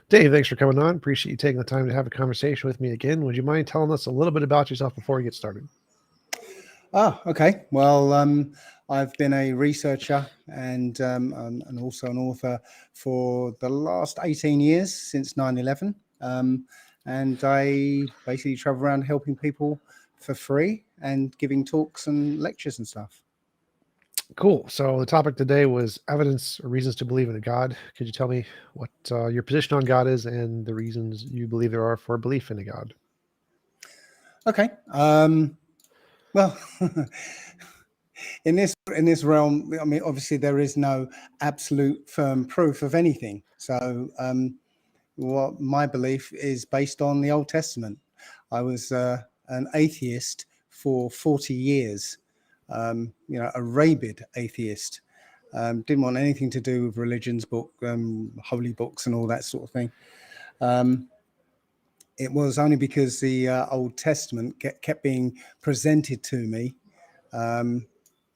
Dave, thanks for coming on. Appreciate you taking the time to have a conversation with me again. Would you mind telling us a little bit about yourself before we get started? Okay. Well, I've been a researcher and also an author for the last 18 years since 9/11. And I basically travel around helping people for free and giving talks and lectures and stuff. Cool. So the topic today was evidence or reasons to believe in a God. Could you tell me what your position on God is and the reasons you believe there are for belief in a God? Okay. Well, in this realm, I mean, obviously there is no absolute firm proof of anything. So, what my belief is based on the Old Testament. I was an atheist for 40 years, a rabid atheist. Didn't want anything to do with religions, holy books, and all that sort of thing. It was only because the Old Testament kept being presented to me that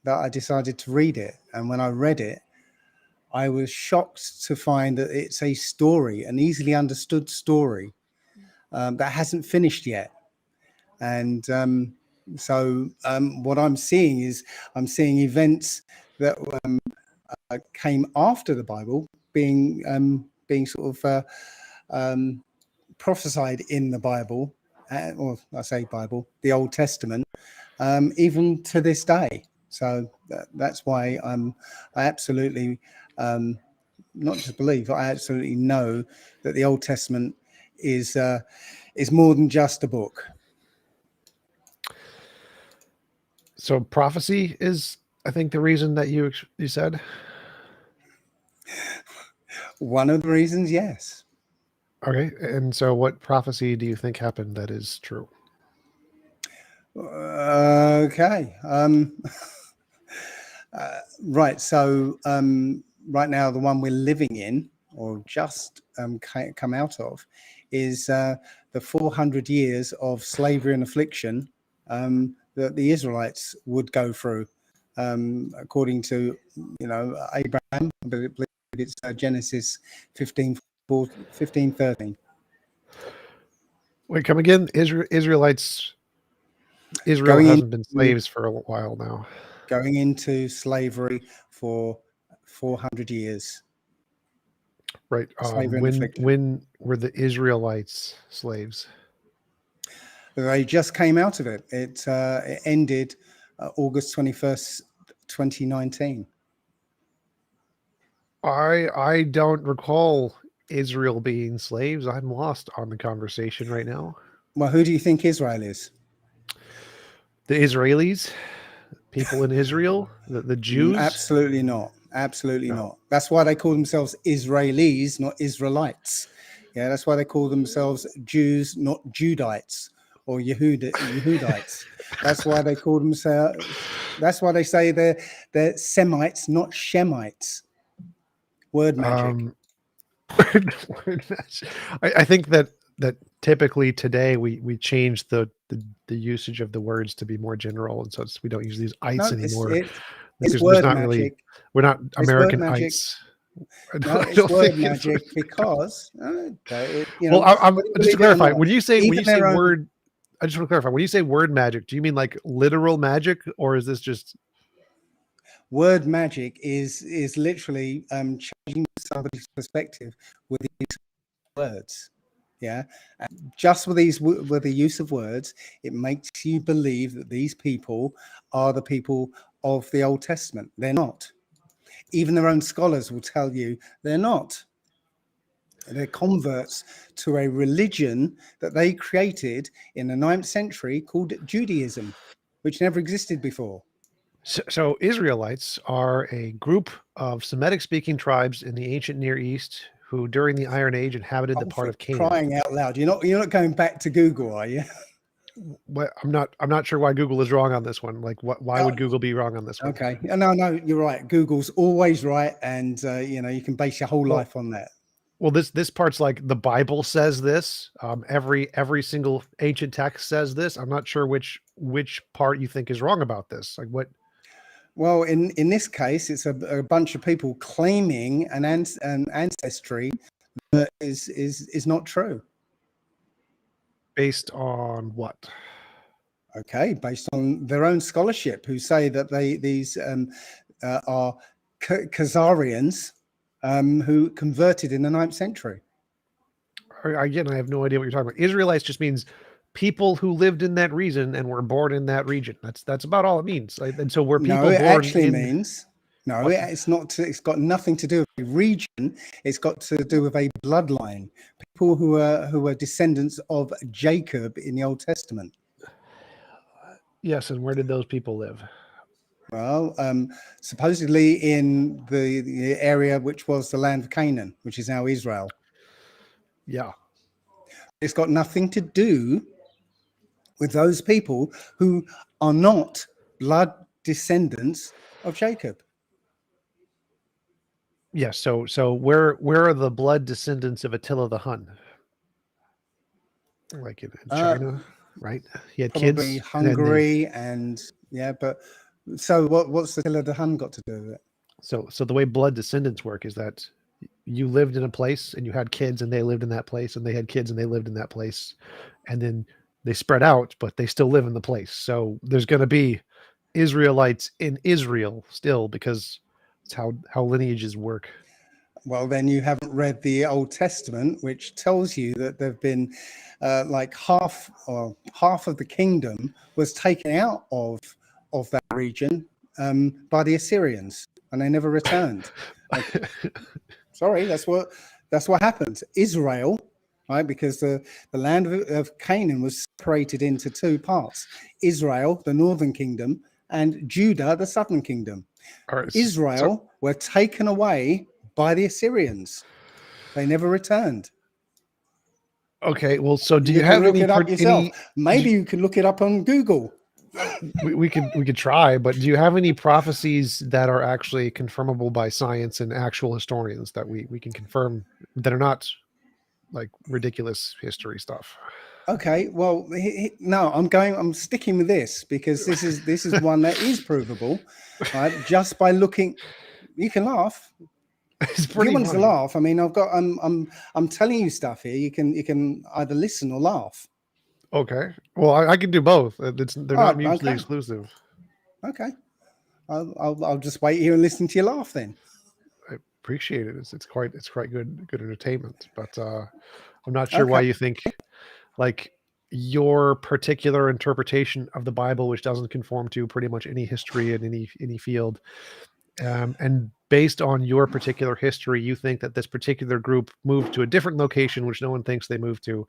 I decided to read it. And when I read it, I was shocked to find that it's a story, an easily understood story that hasn't finished yet. And what I'm seeing is I'm seeing events that came after the Bible being sort of prophesied in the Bible, or I say Bible, the Old Testament, even to this day. So that's why I absolutely not just believe, but I absolutely know that the Old Testament is more than just a book. So prophecy is, I think, the reason that you said. One of the reasons, yes. Okay, and so what prophecy do you think happened that is true? Okay. Right. So right now, the one we're living in, or just come out of, is the 400 years of slavery and affliction that the Israelites would go through, according to Abraham. I believe it's Genesis 15:13. Wait, come again? Israelites. Israel hasn't been slaves for a while now. Going into slavery for 400 years. Right. When were the Israelites slaves? They just came out of it. It ended August 21st, 2019. I don't recall Israel being slaves. I'm lost on the conversation right now. Well, who do you think Israel is? The Israelis, people in Israel, the Jews? Absolutely not. Absolutely not. That's why they call themselves Israelis, not Israelites. Yeah, that's why they call themselves Jews, not Judites or Yehudites. That's why they call themselves. That's why they say they're Semites, not Shemites. Word magic. Word magic. I think that typically today we change the usage of the words to be more general, and so we don't use these ites anymore. It's word magic. Really, we're not American ites. No, it's word magic because well, I'm just to clarify, when you say word, I just want to clarify, when you say word magic, do you mean like literal magic, or is this just word magic? Is literally changing somebody's perspective with these words. Yeah, and just with the use of words, it makes you believe that these people are the people of the Old Testament. They're not. Even their own scholars will tell you they're not. They're converts to a religion that they created in the 9th century called Judaism, which never existed before. So Israelites are a group of Semitic-speaking tribes in the ancient Near East who, during the Iron Age, inhabited the part of Canaan. Crying out loud! You're not going back to Google, are you? Well, I'm not sure why Google is wrong on this one. Like, why would Google be wrong on this one? Okay, no, you're right. Google's always right, and you can base your whole life on that. Well, this part's like the Bible says this. Every single ancient text says this. I'm not sure which part you think is wrong about this. Like what? Well, in this case, it's a bunch of people claiming an ancestry is not true. Based on what? Okay, based on their own scholarship, who say that these are Khazarians who converted in the 9th century. Again, I have no idea what you're talking about. Israelites just means people who lived in that region and were born in that region. That's about all it means. And so were people No, it born actually in means no. what? It's not. It's got nothing to do with a region. It's got to do with a bloodline. People who are descendants of Jacob in the Old Testament. Yes, and where did those people live? Well, supposedly in the area which was the land of Canaan, which is now Israel. Yeah. It's got nothing to do with those people who are not blood descendants of Jacob. Yes. So where are the blood descendants of Attila the Hun? Like in China, right? He had Probably kids, and then Hungary and yeah, but so what's Attila the Hun got to do with it? so the way blood descendants work is that you lived in a place and you had kids and they lived in that place and they had kids and they lived in that place, and then they spread out, but they still live in the place. So there's going to be Israelites in Israel still, because it's how lineages work. Well, then you haven't read the Old Testament, which tells you that there've been like half of the kingdom was taken out of that region by the Assyrians, and they never returned. Okay. Sorry, that's what happened. Israel, right? Because the land of Canaan was separated into two parts: Israel, the northern kingdom, and Judah, the southern kingdom. Right, Israel were taken away by the Assyrians. They never returned. Okay, well, so do you You can have look any it up yourself. Maybe you can look it up on Google. we could try, but do you have any prophecies that are actually confirmable by science and actual historians that we can confirm, that are not like ridiculous history stuff? Okay, well, no, I'm sticking with this because this is one that is provable, right? Just by looking. You can laugh. It's If you pretty want to funny. laugh, I mean, I'm telling you stuff here. You can either listen or laugh. Okay, well, I can do both. They're not mutually Okay. exclusive. Okay, I'll just wait here and listen to you laugh then. I appreciate it. It's quite good entertainment, but I'm not sure Okay. why you think like your particular interpretation of the Bible, which doesn't conform to pretty much any history in any field, and based on your particular history, you think that this particular group moved to a different location, which no one thinks they moved to,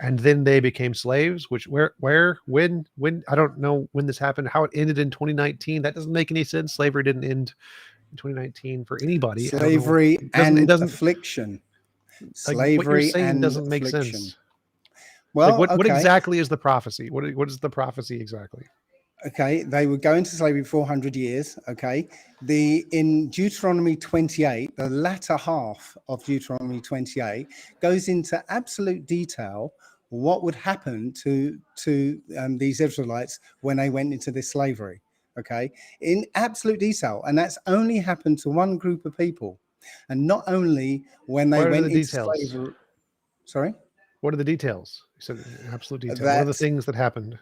and then they became slaves. Which when I don't know when this happened, how it ended in 2019. That doesn't make any sense. Slavery didn't end in 2019 for anybody. I don't know. Slavery It and doesn't affliction. like what you're Slavery saying and doesn't make affliction. sense. Like Well, what okay. exactly is the prophecy? What is the prophecy exactly? Okay, they would go into slavery 400 years. Okay, in Deuteronomy 28, the latter half of Deuteronomy 28 goes into absolute detail what would happen to these Israelites when they went into this slavery. Okay, in absolute detail, and that's only happened to one group of people, and not only when they What are went the into details? slavery. Sorry, What are the details? You said in absolute detail. What are the that things that happened?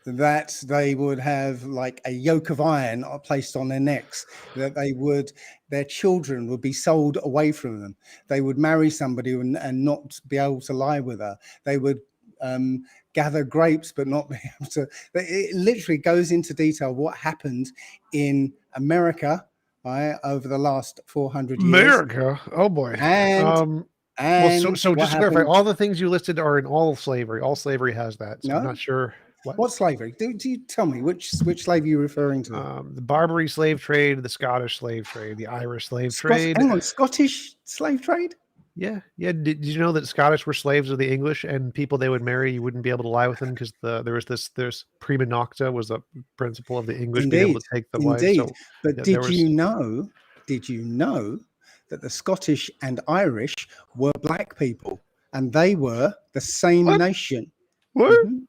that they would have like a yoke of iron placed on their necks, that their children would be sold away from them. They would marry somebody and not be able to lie with her. They would gather grapes but not be able to. It literally goes into detail what happened in America, right, over the last 400 years, America. Oh boy. and Well, so what just to clarify, happened. all the things you listed are in all slavery. All slavery has that. So I'm No, not sure what. what slavery? Do you tell me which slave are you referring to? The Barbary slave trade, the Scottish slave trade, the Irish slave trade. Hang on, Scottish slave trade? Yeah, yeah. Did you know that Scottish were slaves of the English, and people they would marry, you wouldn't be able to lie with them because there's prima nocta was a principle of the English being able Indeed, to take the wife. indeed. So But yeah, there was did you know that the Scottish and Irish were black people and they were the same what? nation? What? Mhm.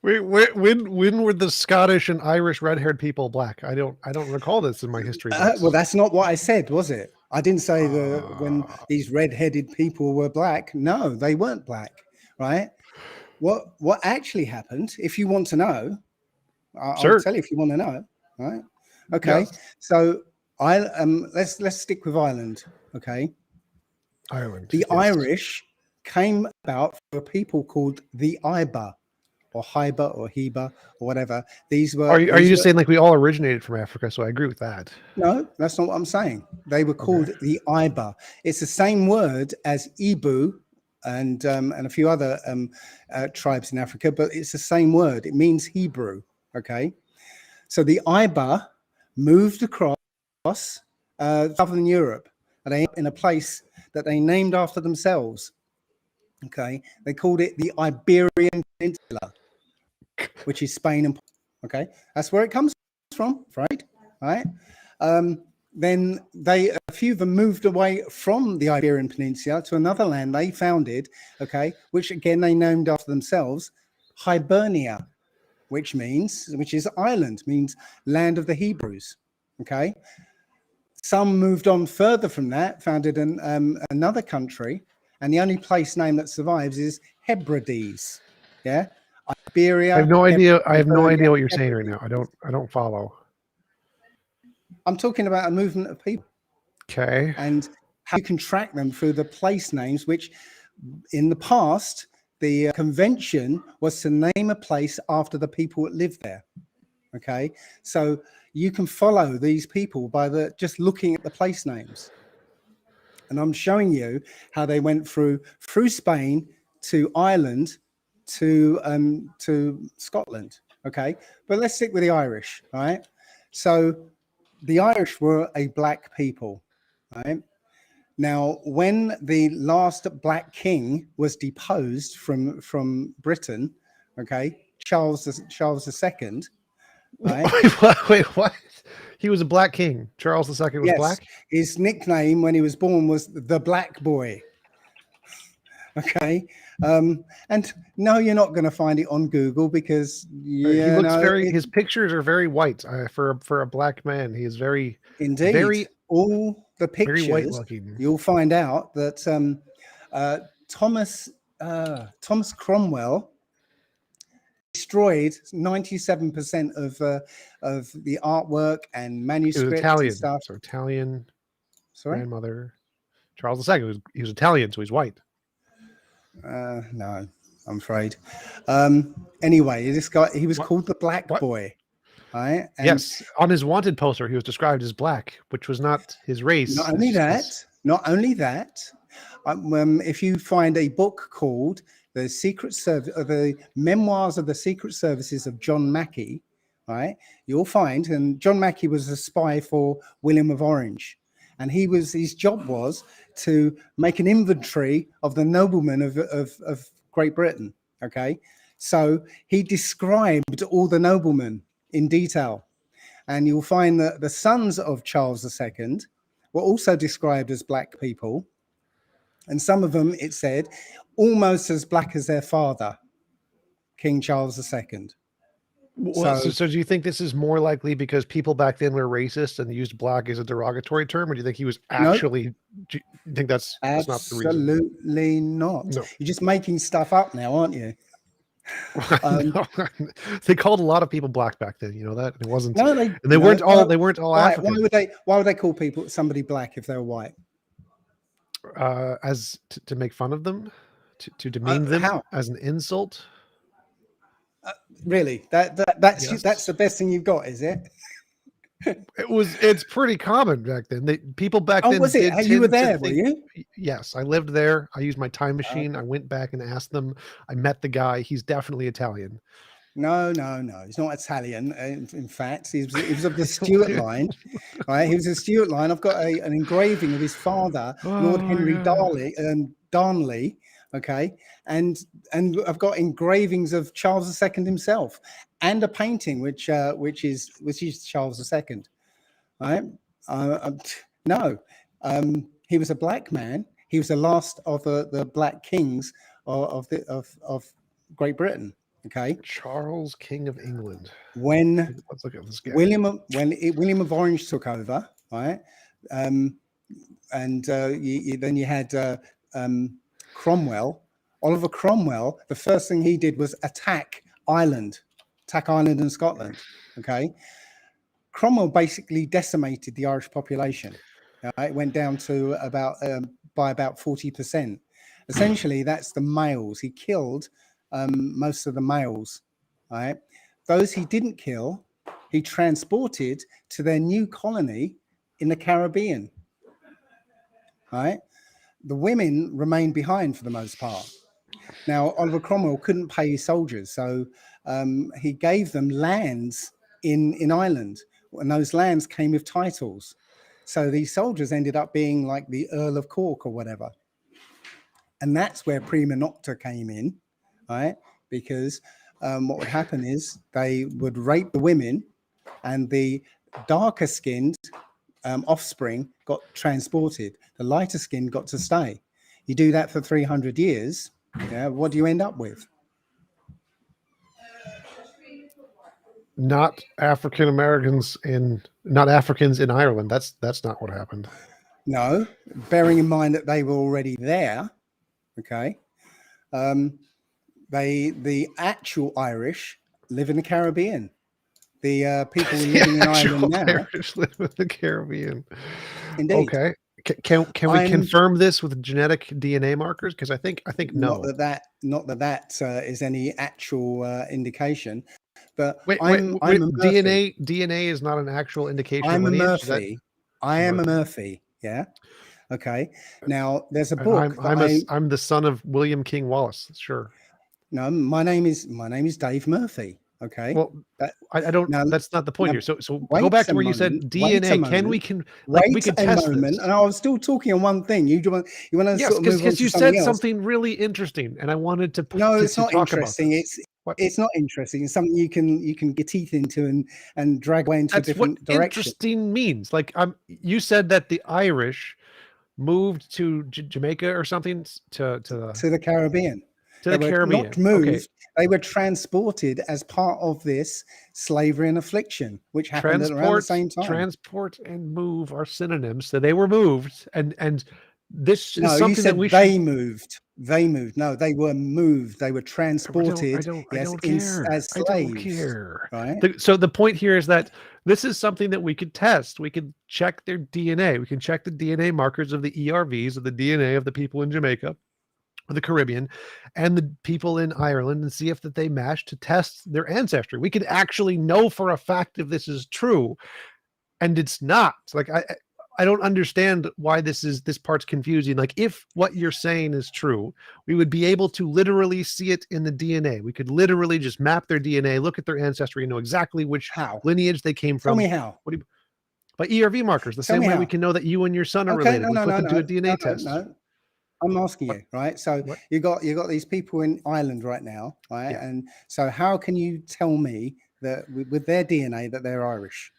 Wait, when were the Scottish and Irish red-haired people black? I don't recall this in my history Well, books. that's not what I said, was it? I didn't say when Uh, these red-headed people were black. No, they weren't black, right? What actually happened? If you want to know, I'll sure. tell you if you want to know, right? Okay, Yes. so let's stick with Ireland. Okay, Ireland. the Yes. Irish came about for people called the Iber or Hyber or Heber or whatever. Are you just saying like we all originated from Africa? So I agree with that. No, that's not what I'm saying. They were Okay. called the Iber. It's the same word as Ibu and a few other tribes in Africa, but it's the same word. It means Hebrew. Okay, so the Iber moved across southern Europe, and they in a place that they named after themselves. Okay, they called it the Iberian Peninsula, which is Spain and okay, that's where it comes from, right? All right. Then a few of them moved away from the Iberian Peninsula to another land they founded, okay, which again they named after themselves, Hibernia, which is Ireland, means land of the Hebrews, okay. Some moved on further from that, founded another country, and the only place name that survives is Hebrides, yeah. I have Iberia, no idea. I have no Hibernia, idea what you're saying right Hebrides. now. I don't follow. I'm talking about a movement of people Okay. and how you can track them through the place names, which in the past, the convention was to name a place after the people that lived there. Okay. So you can follow these people by just looking at the place names. And I'm showing you how they went through Spain to Ireland to Scotland. Okay. But let's stick with the Irish. All right. So the Irish were a black people. Right. Now, when the last black king was deposed from Britain, okay, Charles II, right? Wait, what? He was a black king. Charles II was Yes, black. his nickname when he was born was the Black Boy. Okay, and no, you're not going to find it on Google because He you looks know very. it. His pictures are very white for a black man. He is very, Indeed, very, all the very white pictures looking. you'll find out that uh, Thomas Thomas Cromwell destroyed 97% of the artwork and He was manuscripts and Italian. stuff. So Italian Sorry, grandmother. Charles II. He was Italian, so he's white. no, I'm afraid. Anyway, this guy he was What? called the Black What? Boy, right? And Yes, on his wanted poster, he was described as black, which was not his race. not It's only just that, not only that, if you find a book called The Secret Service, or the Memoirs of the Secret Services of John Mackey, right, you'll find, and John Mackey was a spy for William of Orange, and his job was to make an inventory of the noblemen of Great Britain. Okay, so he described all the noblemen in detail, and you'll find that the sons of Charles II were also described as black people. And some of them, it said, almost as black as their father, King Charles II. well. So, So, so do you think this is more likely because people back then were racist and used black as a derogatory term, or do you think he was no, actually? Do you think that's not the reason? absolutely not. No. You're just making stuff up now, aren't you? Um, No. They called a lot of people black back then. You know that it wasn't, no, and they no. weren't all they weren't all Why? Why African. would they? Why would they call somebody black if they were white? As to make fun of them, to demean them How? as an insult. Really? That's Yes. the best thing you've got, is it? It's pretty common back then. People back Oh, then was it? did You were tend to there, were think. you? Yes, I lived there. I used my time machine. I Okay. went back and asked them. I met the guy. He's definitely Italian. No, no, no. He's not Italian. In fact, he was of the Stuart line, right? He was a Stuart line. I've got an engraving of his father, Lord Oh my Henry god. Darnley. Okay, and I've got engravings of Charles II himself, and a painting which is Charles II. Right? No, he was a black man. He was the last of the black kings of Great Britain. Okay, Charles, King of England. when Let's look at this guy. William of Orange took over, right? Um, and then you had Cromwell. Oliver Cromwell. The first thing he did was attack Ireland and Scotland. Okay, Cromwell basically decimated the Irish population. It went down to about by about 40%. Essentially, that's the males. He killed most of the males. Right, those he didn't kill, he transported to their new colony in the Caribbean. Right, the women remained behind for the most part. Now, Oliver Cromwell couldn't pay his soldiers, so he gave them lands in Ireland, and those lands came with titles. So these soldiers ended up being like the Earl of Cork or whatever. And that's where prima nocta came in, right? Because what would happen is they would rape the women, and the darker skinned offspring got transported. The lighter skin got to stay. You do that for 300 years, yeah, what do you end up with? Not Africans in Ireland. That's not what happened. No, bearing in mind that they were already there. Okay, the actual Irish live in the Caribbean. The people living in Ireland now, Irish live in the Caribbean. indeed. Okay. Can we confirm this with genetic DNA markers? Because I think no. Not that is any actual indication. But Wait, I'm a Murphy. DNA is not an actual indication of I'm a lineage. Murphy. I am a Murphy. Yeah. Okay. Now there's a book I'm the son of William King Wallace. Sure. No, my name is Dave Murphy. Okay. Well, I don't. Now, that's not the point here. So go wait back to a where you said moment, DNA. Can we we could test this? And I was still talking on one thing. You want to Yes, sort of move on because to you something said else. something really interesting, and I wanted to. No, it's to not talk interesting. About this. It's not interesting. It's something you can get teeth into and drag away into That's a different what direction. interesting means. Like you said that the Irish moved to Jamaica or something to the Caribbean. They were not moved. Okay. They were transported as part of this slavery and affliction, which happened at around the same time. Transport and move are synonyms. So they were moved, and this is something you said that we they moved. They moved. No, they were moved. They were transported. I don't care. As slaves. I don't care. Right. So the point here is that this is something that we could test. We could check their DNA. We can check the DNA markers of the ERVs of the DNA of the people in Jamaica, the Caribbean, and the people in Ireland, and see if that they match to test their ancestry. We could actually know for a fact if this is true, and it's not. Like I don't understand why this part's confusing. Like if what you're saying is true, we would be able to literally see it in the DNA. We could literally just map their DNA, look at their ancestry, and know exactly which lineage they came from. Tell me how. By ERV markers, the same way we can know that you and your son are related. We flip into a DNA test. I'm asking you, right? So you got these people in Ireland right now, right? Yeah. And so how can you tell me that with their DNA that they're Irish?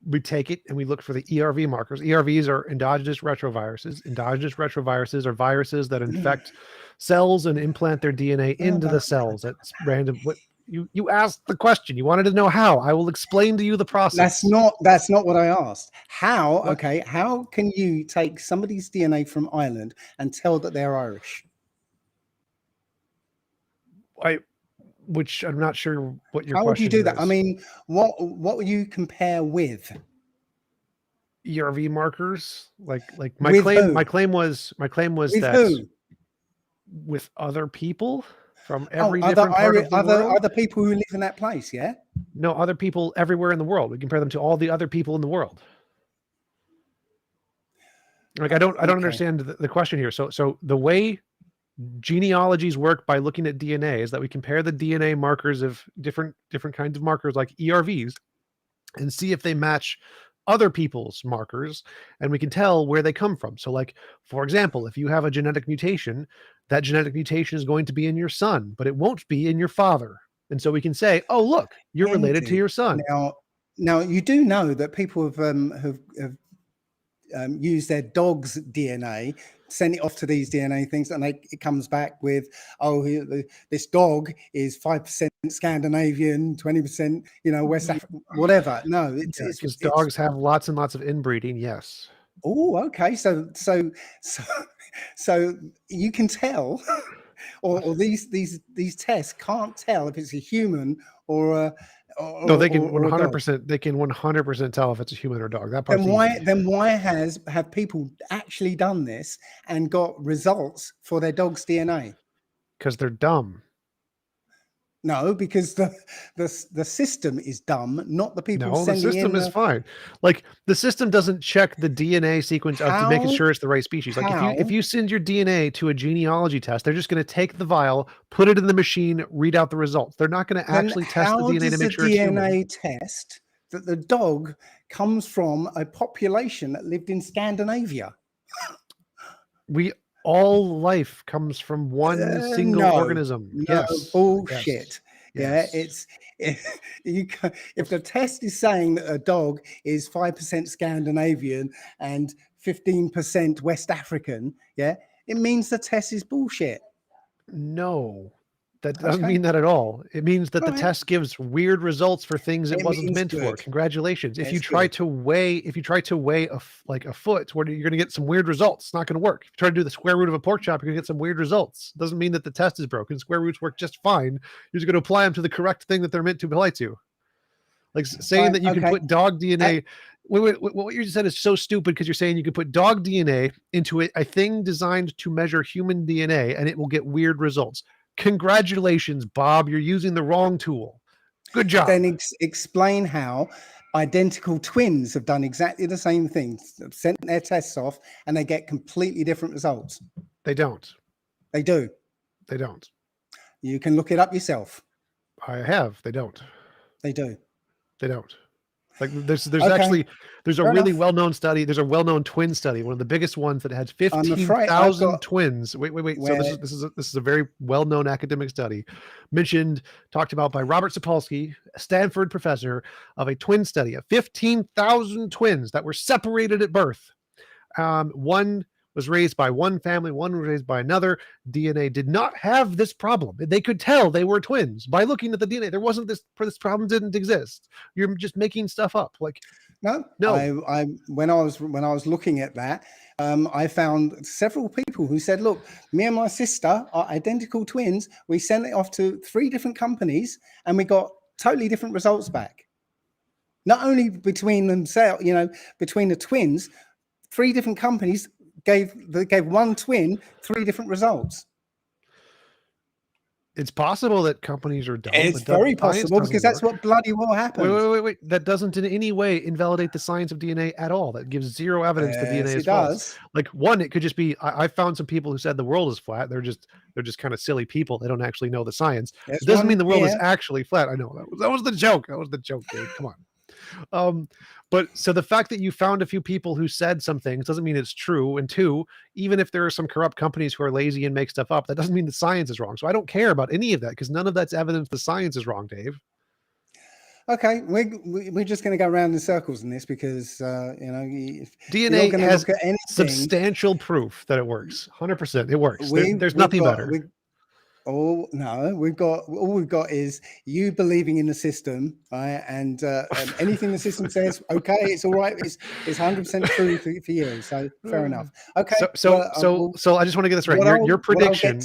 We take it and we look for the ERV markers. ERVs are endogenous retroviruses. Endogenous retroviruses are viruses that infect cells and implant their DNA into the cells at random. What you asked the question. You wanted to know how. I will explain to you the process. That's not what I asked. How? What? Okay. How can you take somebody's DNA from Ireland and tell that they're Irish? Which I'm not sure what your question is. How would you do that? I mean, what would you compare with? ERV markers, like my with claim. Who? My claim was with that who? With other people from every different part of the world. Other people who live in that place, yeah. No, other people everywhere in the world. We compare them to all the other people in the world. Like I don't understand the question here. So the way genealogies work by looking at DNA is that we compare the DNA markers of different kinds of markers like ERVs and see if they match other people's markers, and we can tell where they come from. So like, for example, if you have a genetic mutation, that genetic mutation is going to be in your son, but it won't be in your father. And so we can say, oh, look, you're related to your son. Now you do know that people have used their dog's DNA, sent it off to these DNA things, and it comes back with, this dog is 5% Scandinavian, 20%, West Africa, whatever. No, Yeah, because it's dogs have lots and lots of inbreeding. Yes. oh, okay. So so you can tell, or these tests can't tell if it's a human or a No, they can or a dog. 100%. They can 100% tell if it's a human or dog. That part's easy. Then why have people actually done this and got results for their dog's DNA? Because they're dumb. No, because the system is dumb, not the people No, the sending system in is fine. Like the system doesn't check the DNA sequence of to making how sure it's the right species. Like how if you send your DNA to a genealogy test, they're just going to take the vial, put it in the machine, read out the results. They're not going to then actually test the how DNA to does make the sure it's human. DNA test that the dog comes from a population that lived in Scandinavia? All life comes from one single No, organism. no Yes. bullshit. Yeah, Yes. if the test is saying that a dog is 5% Scandinavian and 15% West African, yeah, it means the test is bullshit. No, that doesn't Okay, mean that at all. It means that the right. test gives weird results for things it It wasn't means meant for. good. Congratulations. If you It's try good. to weigh, like a foot, where you're going to get some weird results. It's not going to work. If you try to do the square root of a pork chop, you're going to get some weird results. Doesn't mean that the test is broken. Square roots work just fine. You're just going to apply them to the correct thing that they're meant to apply to. Like saying Right. that you can Okay. put dog DNA. Wait, what you just said is so stupid because you're saying you can put dog DNA into a thing designed to measure human DNA and it will get weird results. Congratulations, Bob. You're using the wrong tool. Good job. Then explain how identical twins have done exactly the same thing, sent their tests off, and they get completely different results. They don't. They do. They don't. You can look it up yourself. I have. They don't. They do. They don't. Like there's Okay. actually there's a Fair really enough. well-known study. There's a well-known twin study, one of the biggest ones that had I'm afraid I've 15,000 got twins. Wait. So where this is a very well-known academic study, talked about by Robert Sapolsky, a Stanford professor, of a twin study of 15,000 twins that were separated at birth. One was raised by one family, one was raised by another. DNA did not have this problem. They could tell they were twins by looking at the DNA. There wasn't this problem didn't exist. You're just making stuff up. Like no, no, I when I was looking at that, I found several people who said, "Look, me and my sister are identical twins. We sent it off to 3 different companies, and we got totally different results back. Not only between themselves, between the twins, 3 different companies gave one twin 3 different results." it's possible that companies are dumb. It's But very science possible doesn't because that's work. what bloody well happened. Wait. That doesn't in any way invalidate the science of DNA at all. That gives zero evidence that DNA Yes, is it false. does. Like one, it could just be I found some people who said the world is flat. They're just kind of silly people. They don't actually know the science. There's It doesn't mean one the world is here. actually flat. I know that was the joke. That was the joke, Dave. Come on. But so the fact that you found a few people who said some things doesn't mean it's true. And two, even if there are some corrupt companies who are lazy and make stuff up, that doesn't mean the science is wrong. So I don't care about any of that because none of that's evidence the science is wrong, Dave. Okay, we're just going to go around in circles in this because if you're not DNA going to has look at anything, substantial proof that it works. 100%. It works. There's we've nothing got better. oh no, all we've got is you believing in the system, right? And anything the system says, okay, it's all right. It's 100% true for you. So fair enough. Okay. So I just want to get this right. Your prediction.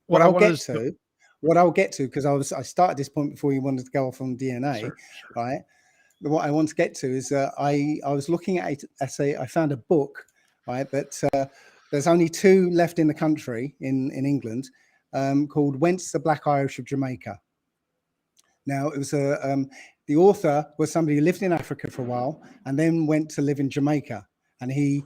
What I I'll wanted get to. to, what I'll get to, because I started this point before you wanted to go off on DNA, Sure. right? What I want to get to is I was looking at I found a book, right? That there's only 2 left in the country in England, called "Whence the Black Irish of Jamaica." Now it was the author was somebody who lived in Africa for a while and then went to live in Jamaica, and he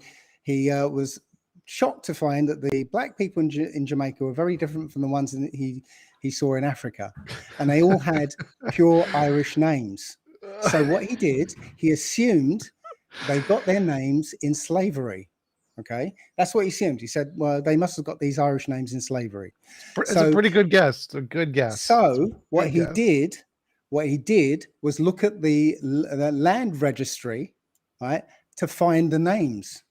was shocked to find that the black people in Jamaica were very different from the ones that he saw in Africa, and they all had pure Irish names. So what he did, he assumed they got their names in slavery. Okay, that's what he assumed. He said, well, they must have got these Irish names in slavery. It's a pretty good guess. It's a good guess. So what he did was look at the land registry, right, to find the names.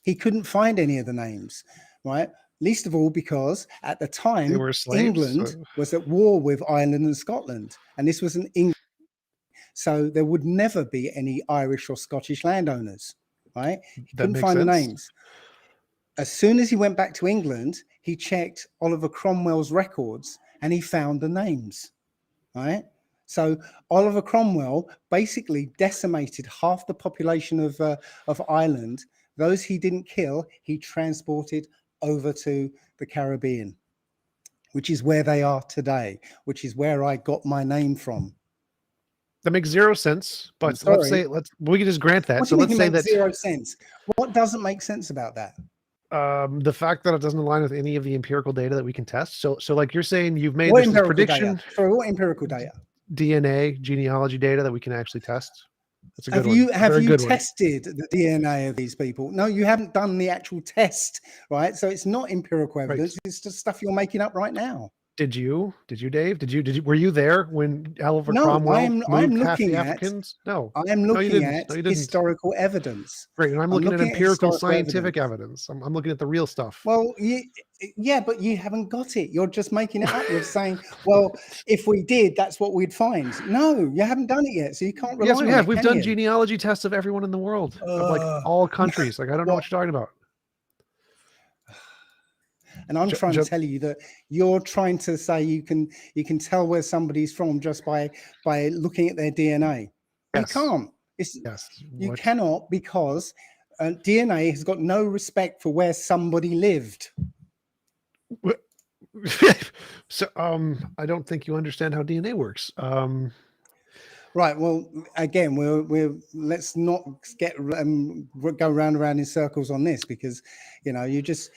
He couldn't find any of the names, right? Least of all because at the They time, were slaves. England was at war with Ireland and Scotland, and this was an English. So there would never be any Irish or Scottish landowners, right? He That couldn't makes find the sense. names. As soon as he went back to England, he checked Oliver Cromwell's records and he found the names, right? So Oliver Cromwell basically decimated half the population of Ireland. Those he didn't kill, he transported over to the Caribbean, which is where they are today, which is where I got my name from. That makes zero sense. I'm But sorry. we can just grant that. What So do you let's mean say it makes that 0 sense? What doesn't make sense about that? the fact that it doesn't align with any of the empirical data that we can test. So like you're saying, you've made What this empirical prediction, data? Sorry, what empirical data? DNA, genealogy data that we can actually test. That's a good Have one. A have very you good one. tested the DNA of these people? No, you haven't done the actual test, right? So it's not empirical evidence. Right. It's just stuff you're making up right now. Did you, Dave? Were you there when Oliver No, Cromwell I'm moved half the looking at Africans? No, I am no, you looking didn't. at No, you didn't. historical evidence. Great. And I'm I'm looking at looking at empirical historical scientific evidence. evidence. I'm looking at the real stuff. Well, yeah, but you haven't got it. You're just making it up. You're saying, well, if we did, that's what we'd find. No, you haven't done it yet, so you can't rely Yes, we on have. it, We've can done you? genealogy tests of everyone in the world, of like all countries. Like, I don't know what you're talking about. And I'm trying to tell you that you're trying to say you can tell where somebody's from just by looking at their DNA. You Yes. can't. Yes. You cannot, because DNA has got no respect for where somebody lived. So I don't think you understand how DNA works. Right. Well, again, we're let's not get go round and round in circles on this, because you just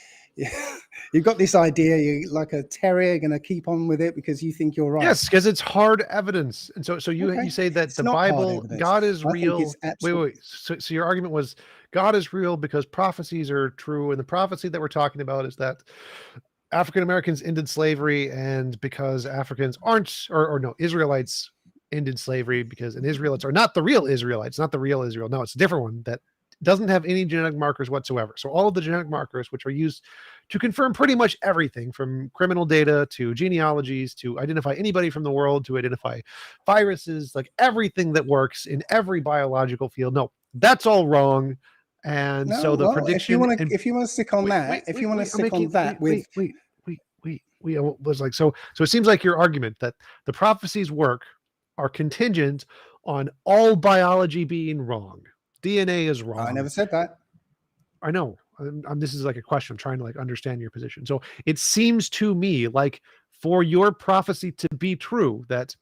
you've got this idea, you're like a terrier, going to keep on with it because you think you're right. Yes, because it's hard evidence. And so you say that the Bible, God is real. Wait. So your argument was God is real because prophecies are true, and the prophecy that we're talking about is that African Americans ended slavery, and because Africans aren't, or no, Israelites ended slavery because, and Israelites are not the real Israelites, not the real Israel. No, it's a different one that doesn't have any genetic markers whatsoever. So all of the genetic markers, which are used to confirm pretty much everything from criminal data to genealogies, to identify anybody from the world, to identify viruses, like everything that works in every biological field. No, that's all wrong. And so the prediction, if you want to stick on that, if you want to stick on that with was like, so it seems like your argument that the prophecies work are contingent on all biology being wrong. DNA is wrong. I never said that. I know. This is like a question. I'm trying to like understand your position. So it seems to me like for your prophecy to be true, that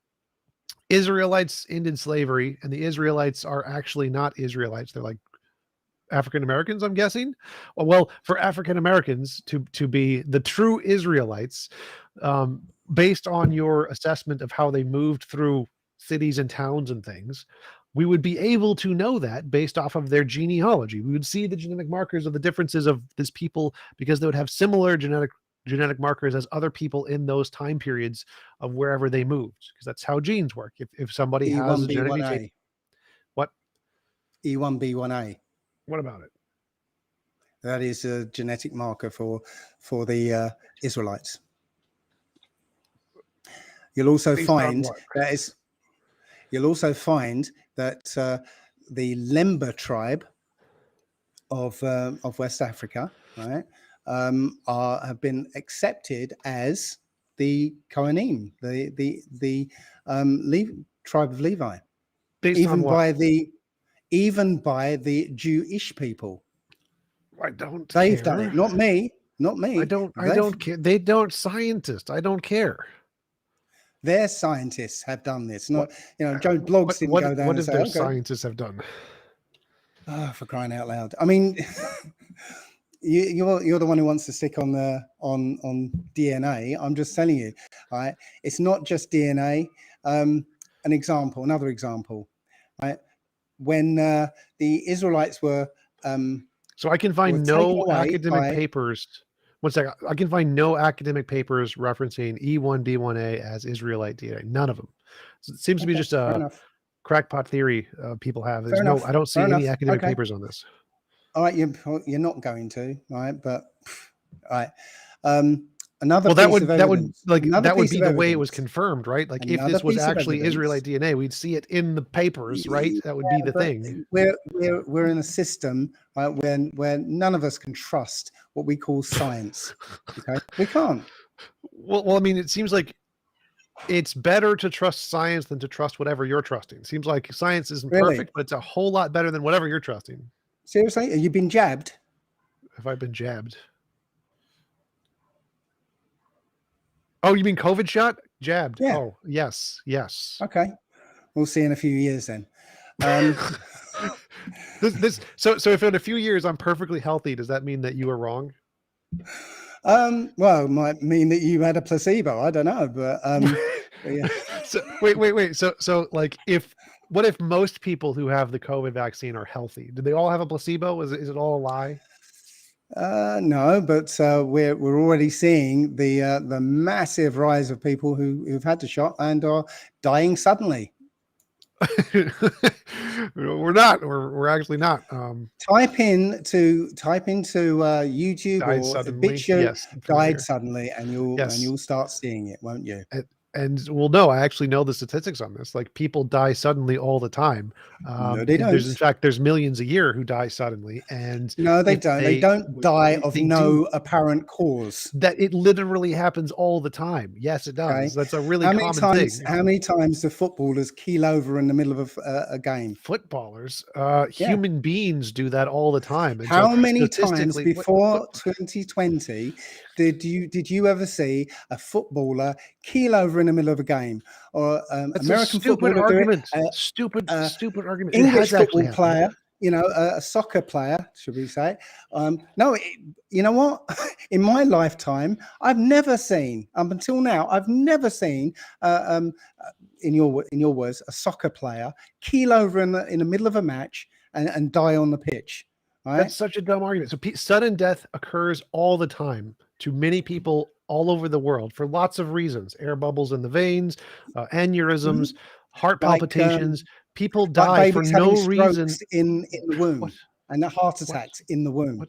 Israelites ended slavery and the Israelites are actually not Israelites. They're like African Americans, I'm guessing. Well, for African Americans to be the true Israelites, based on your assessment of how they moved through cities and towns and things, we would be able to know that based off of their genealogy. We would see the genetic markers of the differences of this people because they would have similar genetic markers as other people in those time periods of wherever they moved, because that's how genes work. If somebody has a genetic mutation, what? E1B1A. What about it? That is a genetic marker for the Israelites. You'll also find that the Lemba tribe of West Africa, right, have been accepted as the Kohanim, the tribe of Levi, based on what? Even by the Jewish people. I don't. They've done it, not me. I don't care. They don't scientists. I don't care. Their scientists have done this. Not, Joe Bloggs didn't go down and say, their scientists have done? Oh, for crying out loud! I mean, you're the one who wants to stick on on DNA. I'm just telling you, right? It's not just DNA. Another example, right? When the Israelites were so I can find no academic papers. One second. I can find no academic papers referencing E1B1A as Israelite DNA. None of them. So it seems to be just a crackpot theory people have. There's Fair no, enough. I don't Fair see any enough. academic Okay. papers on this. All right. You're not going to, right? But all right. Another Well, piece of evidence. Another that would piece be of the way it was evidence. confirmed, right? Like if Another this was piece of actually evidence. Israelite DNA, we'd see it in the papers, right? Yeah, That would be the but thing. we're in a system, right, where none of us can trust what we call science. Okay, we can't. Well, I mean, it seems like it's better to trust science than to trust whatever you're trusting. It seems like science isn't Really, perfect, but it's a whole lot better than whatever you're trusting. seriously, have you been jabbed? Have I been jabbed? Oh, you mean COVID shot? Jabbed. Yeah. Oh, yes. Okay, we'll see in a few years then. So if in a few years I'm perfectly healthy, does that mean that you were wrong? Well, it might mean that you had a placebo. I don't know, but yeah. So wait. So like what if most people who have the COVID vaccine are healthy? Do they all have a placebo? Is it all a lie? No, but we're already seeing the massive rise of people who've had the shot and are dying suddenly. We're not. We're actually not. Type into YouTube Died or suddenly. Bitcho Yes, I'm died familiar. suddenly, and Yes. you'll start seeing it, won't you? And well, no, I actually know the statistics on this. Like people die suddenly all the time. No, they don't. There's millions a year who die suddenly, and No, they if don't. They don't die of they no do. apparent cause. That it literally happens all the time. Yes, it does. Okay. That's a really common thing. How many times do footballers keel over in the middle of a game? Footballers, Yeah. human beings do that all the time. And How so many times statistically, before 2020 did you ever see a footballer keel over in the middle of a game, or that's American a stupid footballer do it? argument. Stupid argument. It English has actually football happened. player, a soccer player, should we say? No, you know what? In my lifetime, I've never seen, up until now, I've never seen, in your words, a soccer player keel over in the middle of a match and die on the pitch. Right? That's such a dumb argument. So sudden death occurs all the time to many people all over the world for lots of reasons: air bubbles in the veins, aneurysms, heart palpitations. People Like die for babies no having reason. strokes in the womb, What? and the heart What? attacks in the womb.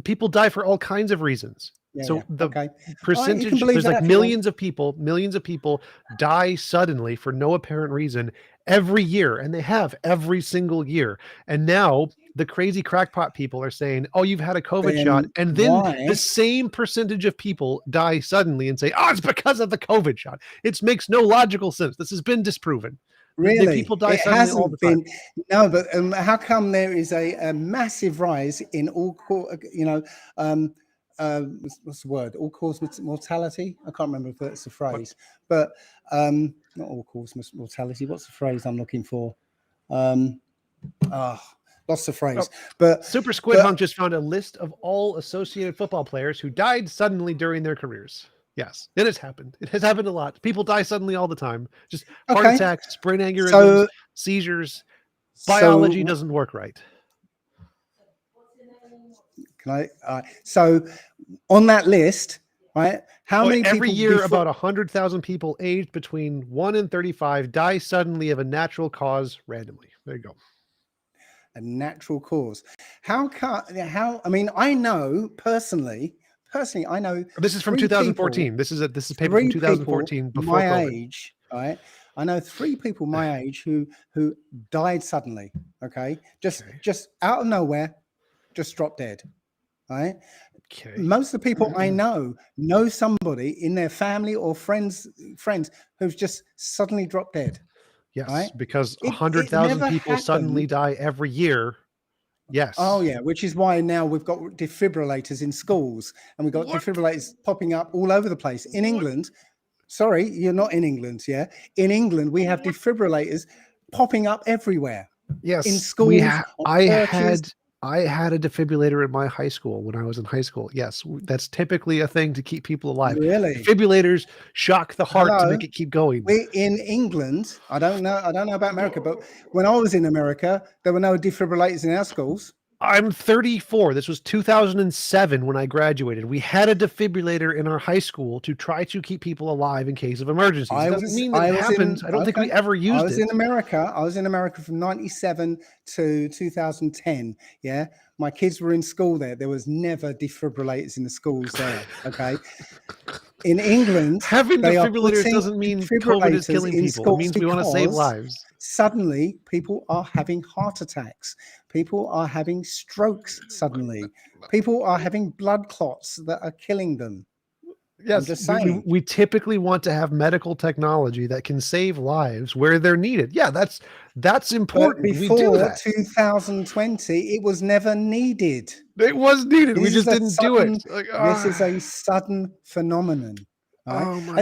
People die for all kinds of reasons. Yeah, so yeah. the Okay. percentage, you can believe there's like that if you want. millions of people die suddenly for no apparent reason every year, and they have every single year. And now the crazy crackpot people are saying, oh, you've had a COVID Then shot, and then why? the same percentage of people die suddenly and say, oh, it's because of the COVID shot. It makes no logical sense. This has been disproven. The Really, people die it suddenly all hasn't the time. been. No, but how come there is a massive rise in what's the word? All cause mortality. I can't remember if that's the phrase, but not all cause mortality. What's the phrase I'm looking for? Lost the phrase. But Super Squid Hunk just found a list of all associated football players who died suddenly during their careers. Yes, it has happened. It has happened a lot. People die suddenly all the time. Just heart attacks, brain aneurysms, seizures. Biology doesn't work right. Can I? So on that list, right? How many every people year about 100,000 people aged between 1 and 35 die suddenly of a natural cause randomly. There you go. A natural cause. How? I mean, I know personally, I know. This is from 2014. This is paper from 2014 before my COVID. age, right? I know 3 people my age who died suddenly. Okay, just out of nowhere, just dropped dead. Right. Okay. Most of the people I know somebody in their family or friends who's just suddenly dropped dead. Yes, right? Because 100,000 people suddenly die every year. Yes. Oh yeah, which is why now we've got defibrillators in schools, and we've got defibrillators popping up all over the place. In England, sorry, you're not in England, yeah? In England, we have defibrillators popping up everywhere. Yes, in schools. I had a defibrillator in my high school when I was in high school. Yes, that's typically a thing to keep people alive. Really? Defibrillators shock the heart to make it keep going. We in England, I don't know about America, but when I was in America, there were no defibrillators in our schools. I'm 34. This was 2007 when I graduated. We had a defibrillator in our high school to try to keep people alive in case of emergencies. It doesn't mean that it happened. I don't think we ever I used was it. in America. I was in America from 97 to 2010. Yeah. My kids were in school there. There was never defibrillators in the schools there. Okay. In England, Having they are defibrillators putting doesn't mean COVID is defibrillators killing in people. It schools means we want to save because lives. suddenly people are having heart attacks. People are having strokes suddenly. People are having blood clots that are killing them. I'm Yes, just we, we saying. we typically want to have medical technology that can save lives where they're needed. Yeah, that's But important. We do before that. 2020, it was never needed. It was needed. We This is just a didn't do it. sudden, Like, this is a sudden phenomenon. Right? oh my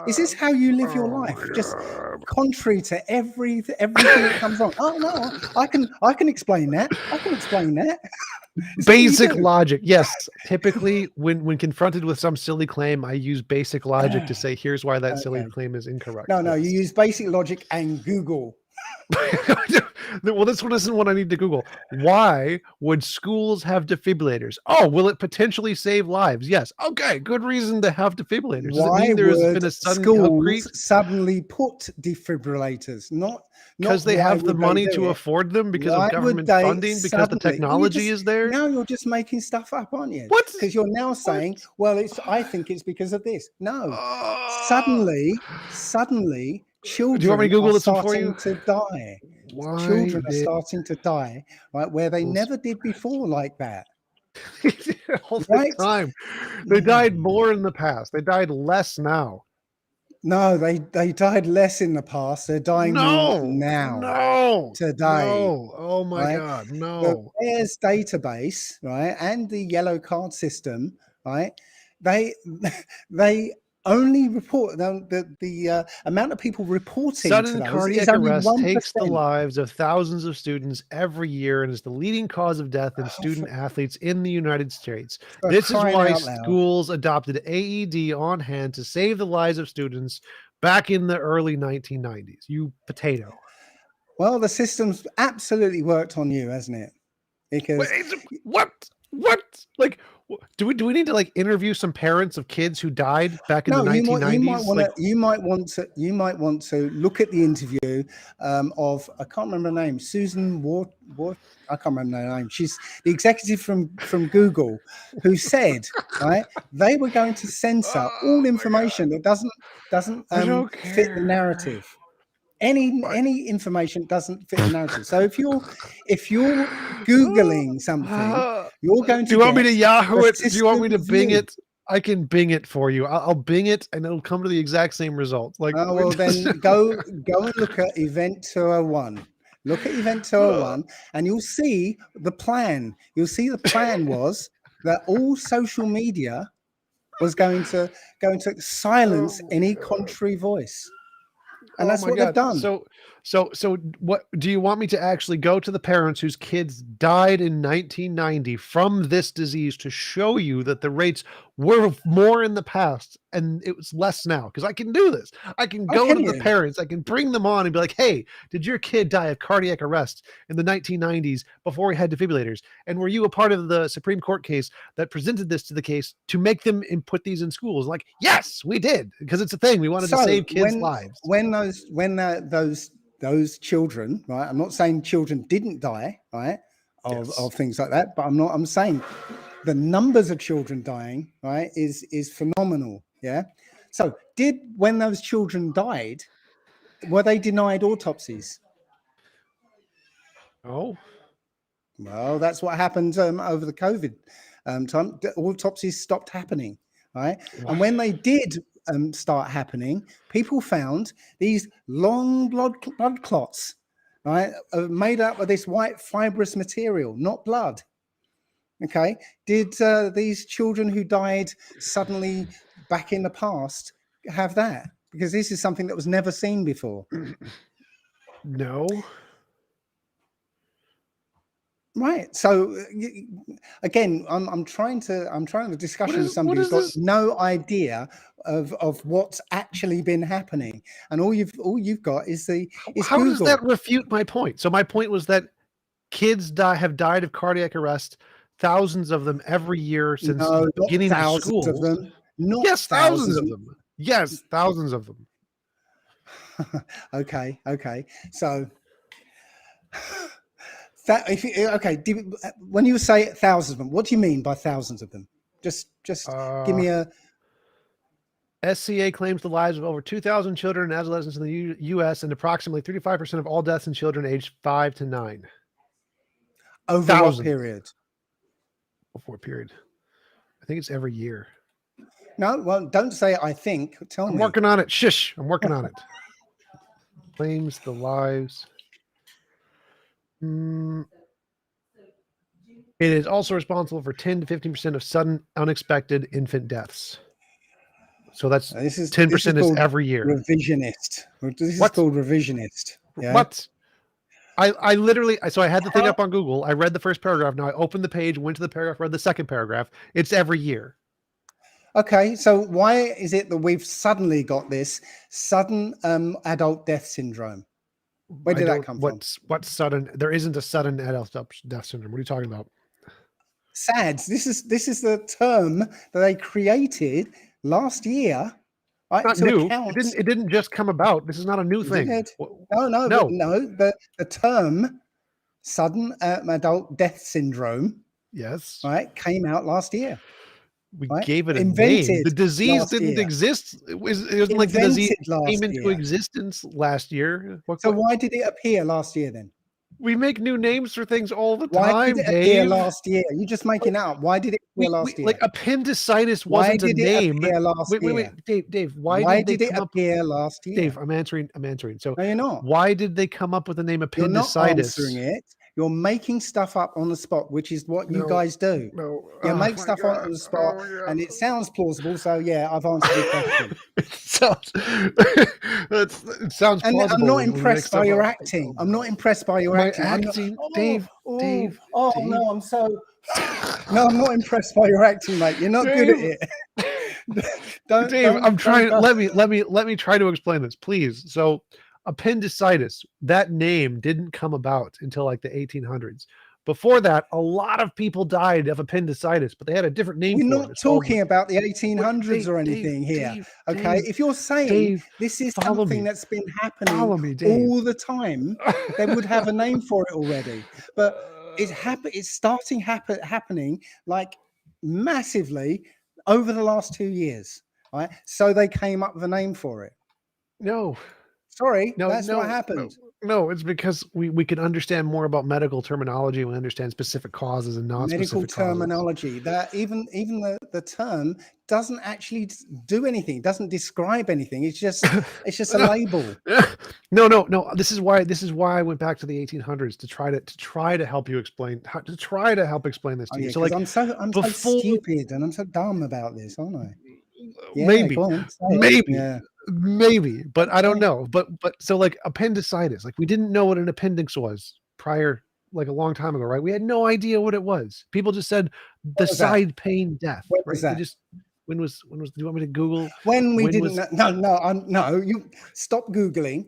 Is this god. how you live your Oh life? my Just god. contrary to everything that comes wrong. Oh no, I can explain that. I can explain that. Is that what you Basic do? logic. Yes, typically when confronted with some silly claim, I use basic logic to say here's why that silly Okay. claim is incorrect. No, you Yes. use basic logic and Google. Well, this one isn't what I need to Google. Why would schools have defibrillators? Oh, will it potentially save lives? Yes. Okay, good reason to have defibrillators. Does it Why mean there has would been a sudden schools increase? suddenly put defibrillators? Not Because they why have the would they money do to it? afford them, because of Why would government they funding, because the suddenly? Well, technology is there. now you're just making stuff up, aren't you? What? Because you're now What? saying, well, it's I think it's because of this. No, Uh, suddenly, do you want me to children are Google this one for starting you? to die. Why Children are did starting to die, right, where they schools never did before like that, all the right? time? They died more in the past. They died less now. No, they died less in the past. They're dying more No, now, no, today, no. Oh my right? God, The no. VAERS database, right, and the yellow card system, right? They they only report the amount of people reporting to Sudden those is cardiac only arrest takes the 1%. lives of thousands of students every year and is the leading cause of death in student athletes in the United States. For This is crying why out loud! schools adopted AED on hand to save the lives of students back in the early 1990s. You potato. Well, the system's absolutely worked on you, hasn't it? Wait, Because what? What? Like, do we need to like interview some parents of kids who died back in the no, you might 1990s? want Like, to you might want to look at the interview of I can't remember her name, Susan Ward I can't remember her name. She's the executive from Google, who said right they were going to censor oh all my God, information that doesn't I don't fit the care. narrative. Any information doesn't fit the narrative. So if you're googling something, Uh, you're going do to you want me get to the Yahoo it? Do you want me system to Bing view. it? I can Bing it for you. I'll Bing it, and it'll come to the exact same result. Like, Oh, we're well, just, then go and look at Event 201. Look at Event 201, and you'll see the plan. You'll see the plan was that all social media was going to silence oh any my God. contrary voice, and Oh that's my what they've God. done. So what do you want me to actually go to the parents whose kids died in 1990 from this disease to show you that the rates were more in the past and it was less now? Because I can do this. I can Oh, go can to the you? parents, I can bring them on and be like, hey, did your kid die of cardiac arrest in the 1990s before we had defibrillators? And were you a part of the Supreme Court case that presented this to the case to make them put these in schools? Like, yes, we did, because it's a thing. We wanted to So save kids' lives. those children, right? I'm not saying children didn't die, right, Yes. of things like that, but I'm saying the numbers of children dying, right, is phenomenal. Yeah. So when those children died, were they denied autopsies? Oh, Well, that's what happened over the COVID time. The autopsies stopped happening, right? And when they did start happening, people found these long blood clots, right, made up of this white fibrous material, not blood. Okay, did these children who died suddenly back in the past have that? Because this is something that was never seen before. no. Right. So again, I'm trying to discussion with What somebody who's is got this? no idea of what's actually been happening, and all you've got is How does Google. that refute my point? So my point was that Kids have died of cardiac arrest, thousands of them every year since No, the not beginning of thousands of schools. them. Not Yes, thousands of them. Yes, thousands of them. Okay. So that when you say thousands of them, what do you mean by thousands of them? Just give me a. SCA claims the lives of over 2,000 children and adolescents in the U.S. and approximately 35% of all deaths in children aged 5 to 9. Over what period? Before period. I think it's every year. No, well, don't say I think. Tell me. I'm working on it. Shush. I'm working on it. Claims the lives. It is also responsible for 10 to 15% of sudden, unexpected infant deaths. So that's 10% is every year. Revisionist. This is called revisionist. Yeah? What? I literally, so I had the thing up on Google. I read the first paragraph. Now I opened the page, went to the paragraph, read the second paragraph. It's every year. Okay, so why is it that we've suddenly got this sudden adult death syndrome? Where did that come from? What's sudden? There isn't a sudden adult death syndrome. What are you talking about? SADS. This is the term that they created last year. Right, not new. It didn't just come about. This is not a new thing. No. The term sudden adult death syndrome, yes, right, came out last year. We gave it a name. The disease didn't exist. It wasn't like the disease came into existence last year. So why did it appear last year then? We make new names for things all the time, Dave. Why did it appear last year? You're just making it up. Why did it appear last year? Like appendicitis wasn't a name. Wait, Dave. Why did it appear last year? Dave, I'm answering. So no, you're not. Why did they come up with the name appendicitis? You're not answering it. You're making stuff up on the spot, which is what you guys do. You make stuff on the spot, and it sounds plausible. So yeah, I've answered your question. it sounds plausible. And I'm not impressed by your acting. I'm not impressed by your acting. Dave. No, I'm so. No, I'm not impressed by your acting, mate. You're not good at it. Dave, I'm trying. Let me try to explain this, please. So. Appendicitis, that name didn't come about until like the 1800s. Before that, a lot of people died of appendicitis, but they had a different name. We're not talking about the 1800s or anything here. Okay, if you're saying this is something that's been happening all the time, they would have a name for it already. But it's starting happening like massively over the last 2 years. Right, so they came up with a name for it. No. Sorry, that's what happened. No, it's because we can understand more about medical terminology. We understand specific causes and not medical terminology. That even the term doesn't actually do anything. It doesn't describe anything. It's just a label. No. This is why I went back to the 1800s to try to help you explain explain this to you. So like I'm so stupid and I'm so dumb about this, aren't I? Yeah, maybe, but I don't know. But so like appendicitis, like we didn't know what an appendix was prior, like a long time ago, right? We had no idea what it was. People just said the side pain death. What was that? When was do you want me to Google? When we didn't no, you stop Googling.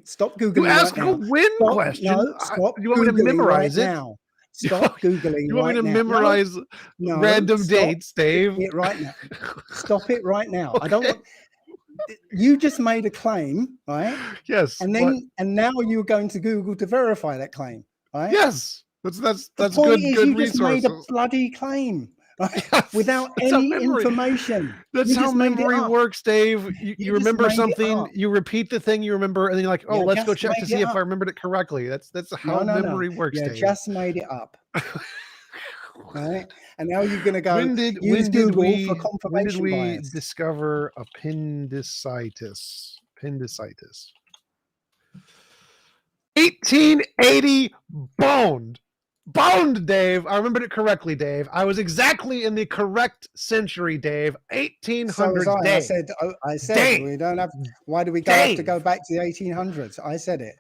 You ask a question. No, stop. You want me to memorize it now? Stop Googling. You want me to memorize random dates, Dave? Stop it right now. Stop it right now. I don't want. You just made a claim, right? Yes. And then and now you're going to Google to verify that claim, right? Yes. That's good resources. Just made a bloody claim. Right? Yes, without any information. That's how memory works, Dave. You remember something, you repeat the thing you remember, and then you're like, oh, let's go check to see if I remembered it correctly. That's how memory works, Dave. You just made it up. Right? And now you're going to go use Google for confirmation When did we bias. discover appendicitis? 1880 boned, Dave. I remembered it correctly, Dave. I was exactly in the correct century, Dave. 1800s. So I said Dave. We don't have. Why do we have to go back to the 1800s? I said it.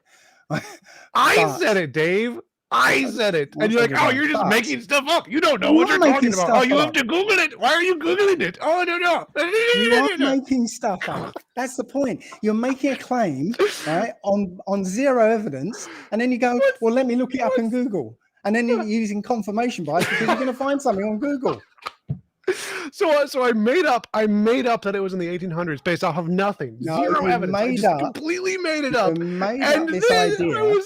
I said it, Dave. I said it. And you're like, oh, you're just making stuff up. You don't know what you're talking about. Oh, you have to Google it. Why are you Googling it? Oh, no. You are making stuff up. That's the point. You're making a claim, right, on zero evidence. And then you go, well, let me look it up in Google. and then you're using confirmation bias because you're going to find something on Google. So I made up that it was in the 1800s based off of nothing, No, zero you evidence. I made just up. completely made it up, Made and up this then idea.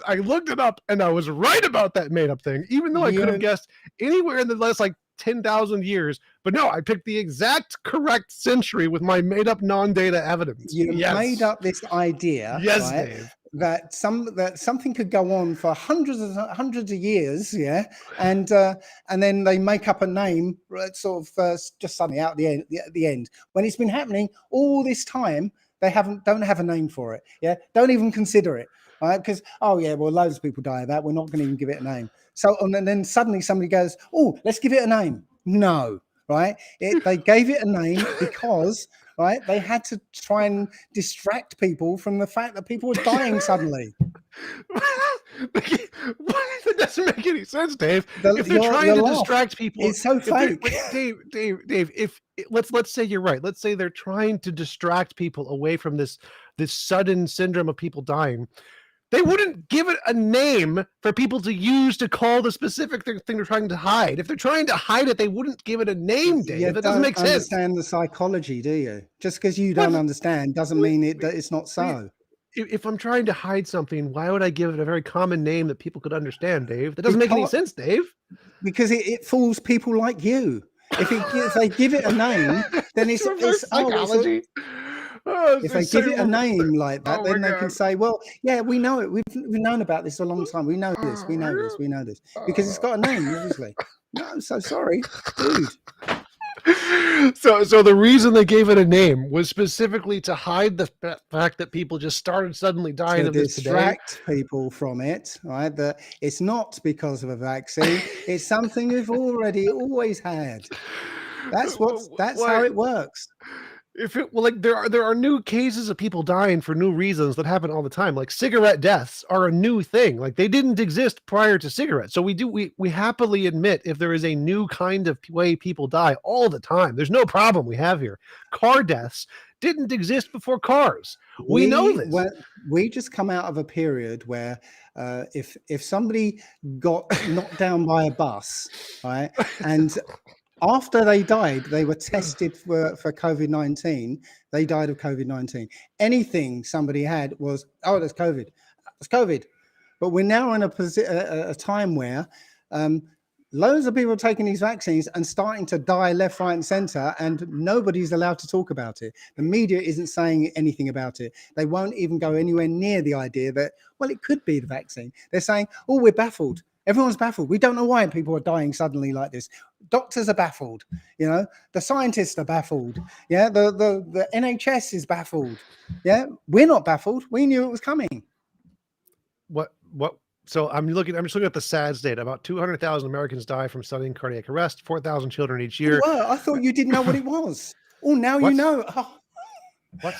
I looked it up, and I was right about that made up thing, even though I could have guessed anywhere in the last like 10,000 years. But no, I picked the exact correct century with my made up non-data evidence. You Yes. made up this idea, Yes, right? Dave. That something could go on for hundreds of years, yeah, and then they make up a name, sort of just suddenly out at the end when it's been happening all this time. They don't have a name for it, yeah. Don't even consider it, right? Because well, loads of people die of that. We're not going to even give it a name. So and then suddenly somebody goes, oh, let's give it a name. No, right? They gave it a name because. Right, they had to try and distract people from the fact that people were dying suddenly. That doesn't make any sense, Dave. If they're trying to distract people, it's so fake. Dave. If let's say you're right. Let's say they're trying to distract people away from this sudden syndrome of people dying. They wouldn't give it a name for people to use to call the specific thing they're trying to hide. If they're trying to hide it, they wouldn't give it a name, Dave. That doesn't make sense. You don't understand the psychology, do you? Just because you don't understand doesn't mean that it's not so. If I'm trying to hide something, why would I give it a very common name that people could understand, Dave? That doesn't make any sense, Dave. Because it fools people like you. If they give it a name, then it's psychology. If they give it a name like that, then they can say, well, yeah, we know it. We've known about this a long time. We know this. We know this. We know this. Because it's got a name, obviously. No, I'm so sorry, dude. So the reason they gave it a name was specifically to hide the fact that people just started suddenly dying of this today. Distract people from it, right? That it's not because of a vaccine. It's something we've always had. That's how it works. There are new cases of people dying for new reasons that happen all the time. Like cigarette deaths are a new thing. Like they didn't exist prior to cigarettes. So we happily admit if there is a new kind of way people die all the time. There's no problem we have here. Car deaths didn't exist before cars. We know this. We just come out of a period where if somebody got knocked down by a bus, right, and after they died, they were tested for COVID-19. They died of COVID-19. Anything somebody had was, that's COVID. It's COVID. But we're now in a time where loads of people are taking these vaccines and starting to die left, right, and center, and nobody's allowed to talk about it. The media isn't saying anything about it. They won't even go anywhere near the idea that, well, it could be the vaccine. They're saying, oh, we're baffled. Everyone's baffled. We don't know why people are dying suddenly like this. Doctors are baffled. You know, the scientists are baffled. Yeah, the NHS is baffled. Yeah, we're not baffled. We knew it was coming. What? So I'm just looking at the SADS data. About 200,000 Americans die from sudden cardiac arrest. 4,000 children each year. Well, I thought you didn't know what it was. Oh, now you know. Oh. What?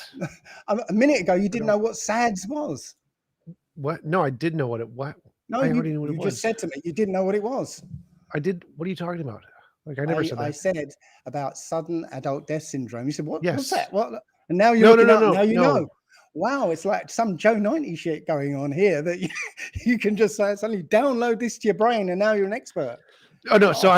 A minute ago, you didn't know what SADS was. What? No, I did know what it was. No, you just said to me you didn't know what it was. I did. What are you talking about? Like I never said that. I said about sudden adult death syndrome. You said, what? Yes. What's that? What? And now you're looking up. Now you know. Wow, it's like some Joe 90 shit going on here that you can just suddenly download this to your brain and now you're an expert. Oh no, so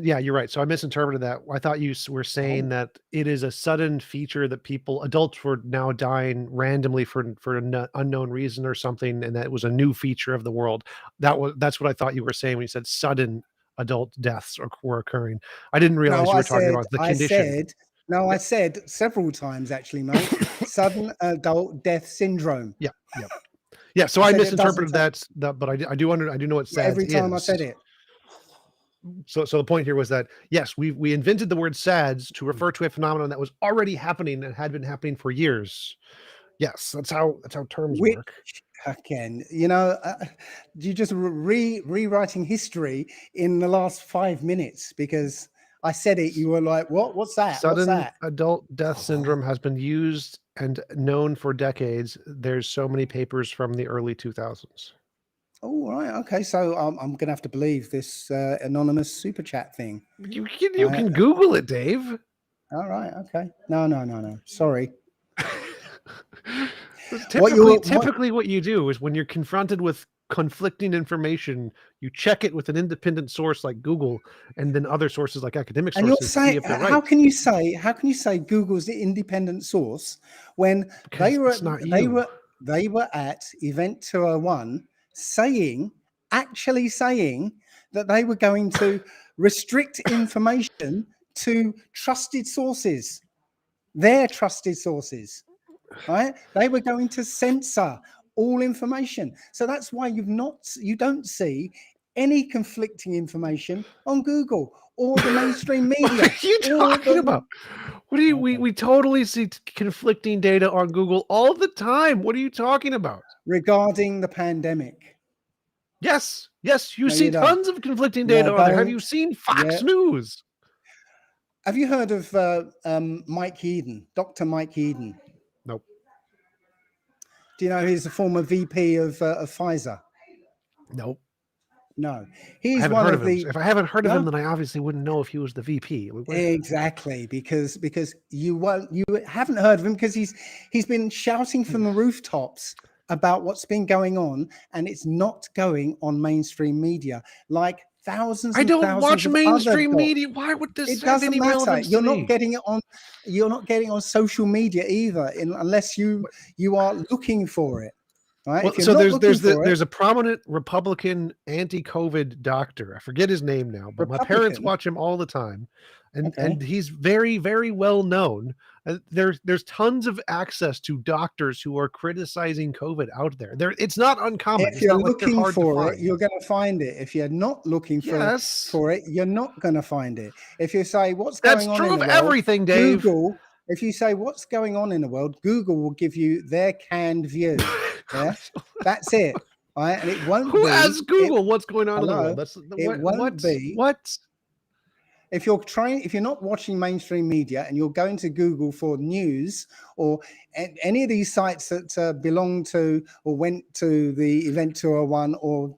yeah, you're right. So I misinterpreted that. I thought you were saying that it is a sudden feature that adults were now dying randomly for an unknown reason or something, and that was a new feature of the world. That's what I thought you were saying when you said sudden adult deaths were occurring. I didn't realize you were talking about the condition. I said several times actually, mate. Sudden adult death syndrome. Yeah. So I misinterpreted that, but I do know what SADS every time I said it. So the point here was that yes, we invented the word SADS to refer to a phenomenon that was already happening and had been happening for years. Yes, that's how terms work. Again, you know, you just rewriting history in the last 5 minutes because I said it. You were like, "What? What's that?" Sudden adult death syndrome has been used and known for decades. There's so many papers from the early 2000s. Oh, right. Okay. So I'm going to have to believe this anonymous super chat thing. You can Google it, Dave. All right. Okay. No. Sorry. Typically, what you do is when you're confronted with conflicting information, you check it with an independent source like Google, and then other sources like academic And you're sources to see saying, if they're how right. can you say Google's the independent source when Because it's not they you. were they were at Event 201 actually saying that they were going to restrict information to trusted sources, their trusted sources, right? They were going to censor all information. So that's why you don't see any conflicting information on Google or the mainstream What are media you or talking the about? What do you okay. we totally see conflicting data on Google all the time. What are you talking about? Regarding the pandemic. Yes, yes, you No, see you don't. tons of conflicting You data on there. Have you don't. seen Yeah. Fox News? Have you heard of Mike Eden, Dr. Mike Eden? Nope, Do you know he's a former VP of Pfizer? nope. No, I he's haven't one heard of of him. the If I haven't heard of him, no. then I obviously wouldn't know if he was the VP. Exactly, because you haven't heard of him because he's been shouting from the rooftops about what's been going on, and it's not going on mainstream media like thousands I and don't thousands watch of other mainstream docs. media. Why would this It have doesn't any matter. relevance to me? You're not getting on social media either, unless you are looking for it. Right? Well, If you're so not looking for it, there's a prominent Republican anti-COVID doctor. I forget his name now, but my parents Republican. watch him all the time, Okay. and he's very very well known. There's tons of access to doctors who are criticizing COVID out there. It's not uncommon. If It's you're not like they're looking hard to for it, find. you're going to find it. If you're not looking Yes, for it, you're not going to find it. If you say what's that's going on true in of the world, everything, Dave. Google. If you say what's going on in the world, Google will give you their canned view. Yeah, that's it. Right, and it won't Who be. asks Google what's going on in the world? Hello. That's It won't be. what? If you're not watching mainstream media and you're going to Google for news or any of these sites that belong to or went to the Event 201 or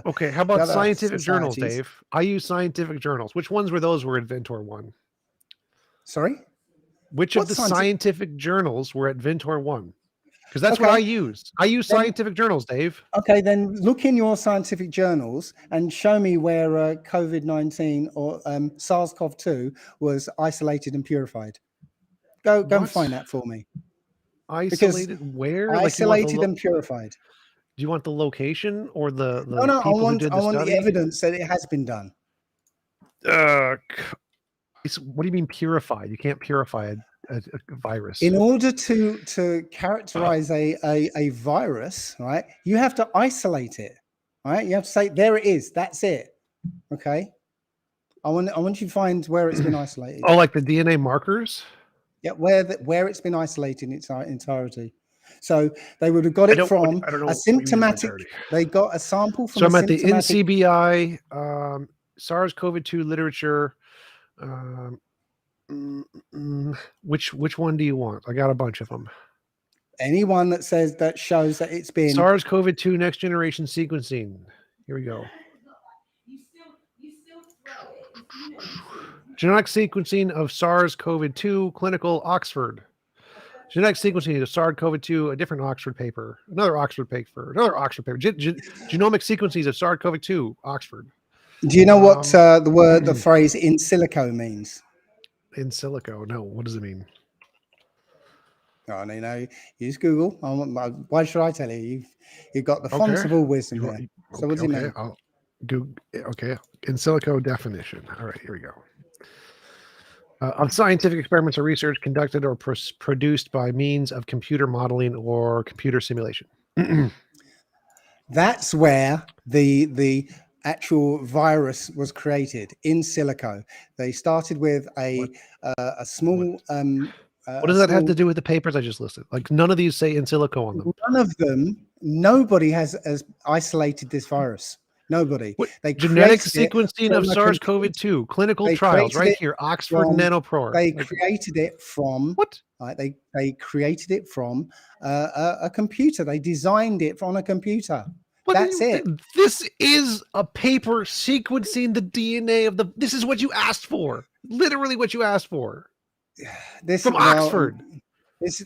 Okay, how about the other scientific journals, societies. Dave? I use scientific journals. Which ones were those were Inventor One? Sorry, Which of what the scientific? scientific journals were at Ventor 1? Because that's what I Okay, use. I use then scientific journals, Dave. then look in your scientific journals and show me where COVID-19 or SARS-CoV-2 was isolated and purified. Go and What? find that for me, because Isolated where? Like isolated and purified. do you want the location or No, the no, people who did I the want the study? evidence that it has been done. Uh, what do you mean purified? You can't purify a virus. In order to characterize a virus, right, you have to isolate it, right? You have to say, there it is, that's it. Okay. I want you to find where it's been isolated. Oh, like the DNA markers? Yeah, where it's been isolated in its entirety. So they would have got it from I don't a know what you mean in symptomatic, entirety. they got a sample from So a I'm at the symptomatic. NCBI SARS-CoV-2 literature. Um, which one do you want? I got a bunch of them. Anyone that says that shows that it's been SARS-CoV-2 next generation sequencing. Here we go. Genetic sequencing of SARS-CoV-2 clinical Oxford. Genetic sequencing of SARS-CoV-2, a different Oxford paper, another Oxford paper, genomic sequencing of SARS-CoV-2, Oxford. Do you know what the phrase in silico means? In silico? No. What does it mean? Oh, no, use Google. Why should I tell you? You've got the fonts of all wisdom here. So what does it mean? I'll Google. Okay, in silico definition. All right, here we go. Of scientific experiments or research conducted or produced by means of computer modeling or computer simulation. That's where the actual virus was created, in silico. They started with a small. What does that have to do with the papers I just listed? Like none of these say in silico on them. None of them. Nobody has isolated this virus. Nobody. What? They Genetic created it sequencing of from a SARS-CoV-2 clinical They trials created right it here, Oxford from. Nanopore. They created it from. What? They created it from a computer. They designed it on a computer. What That's it. This is a paper sequencing the DNA of the. This is what you asked for. Literally, what you asked for. This From Oxford.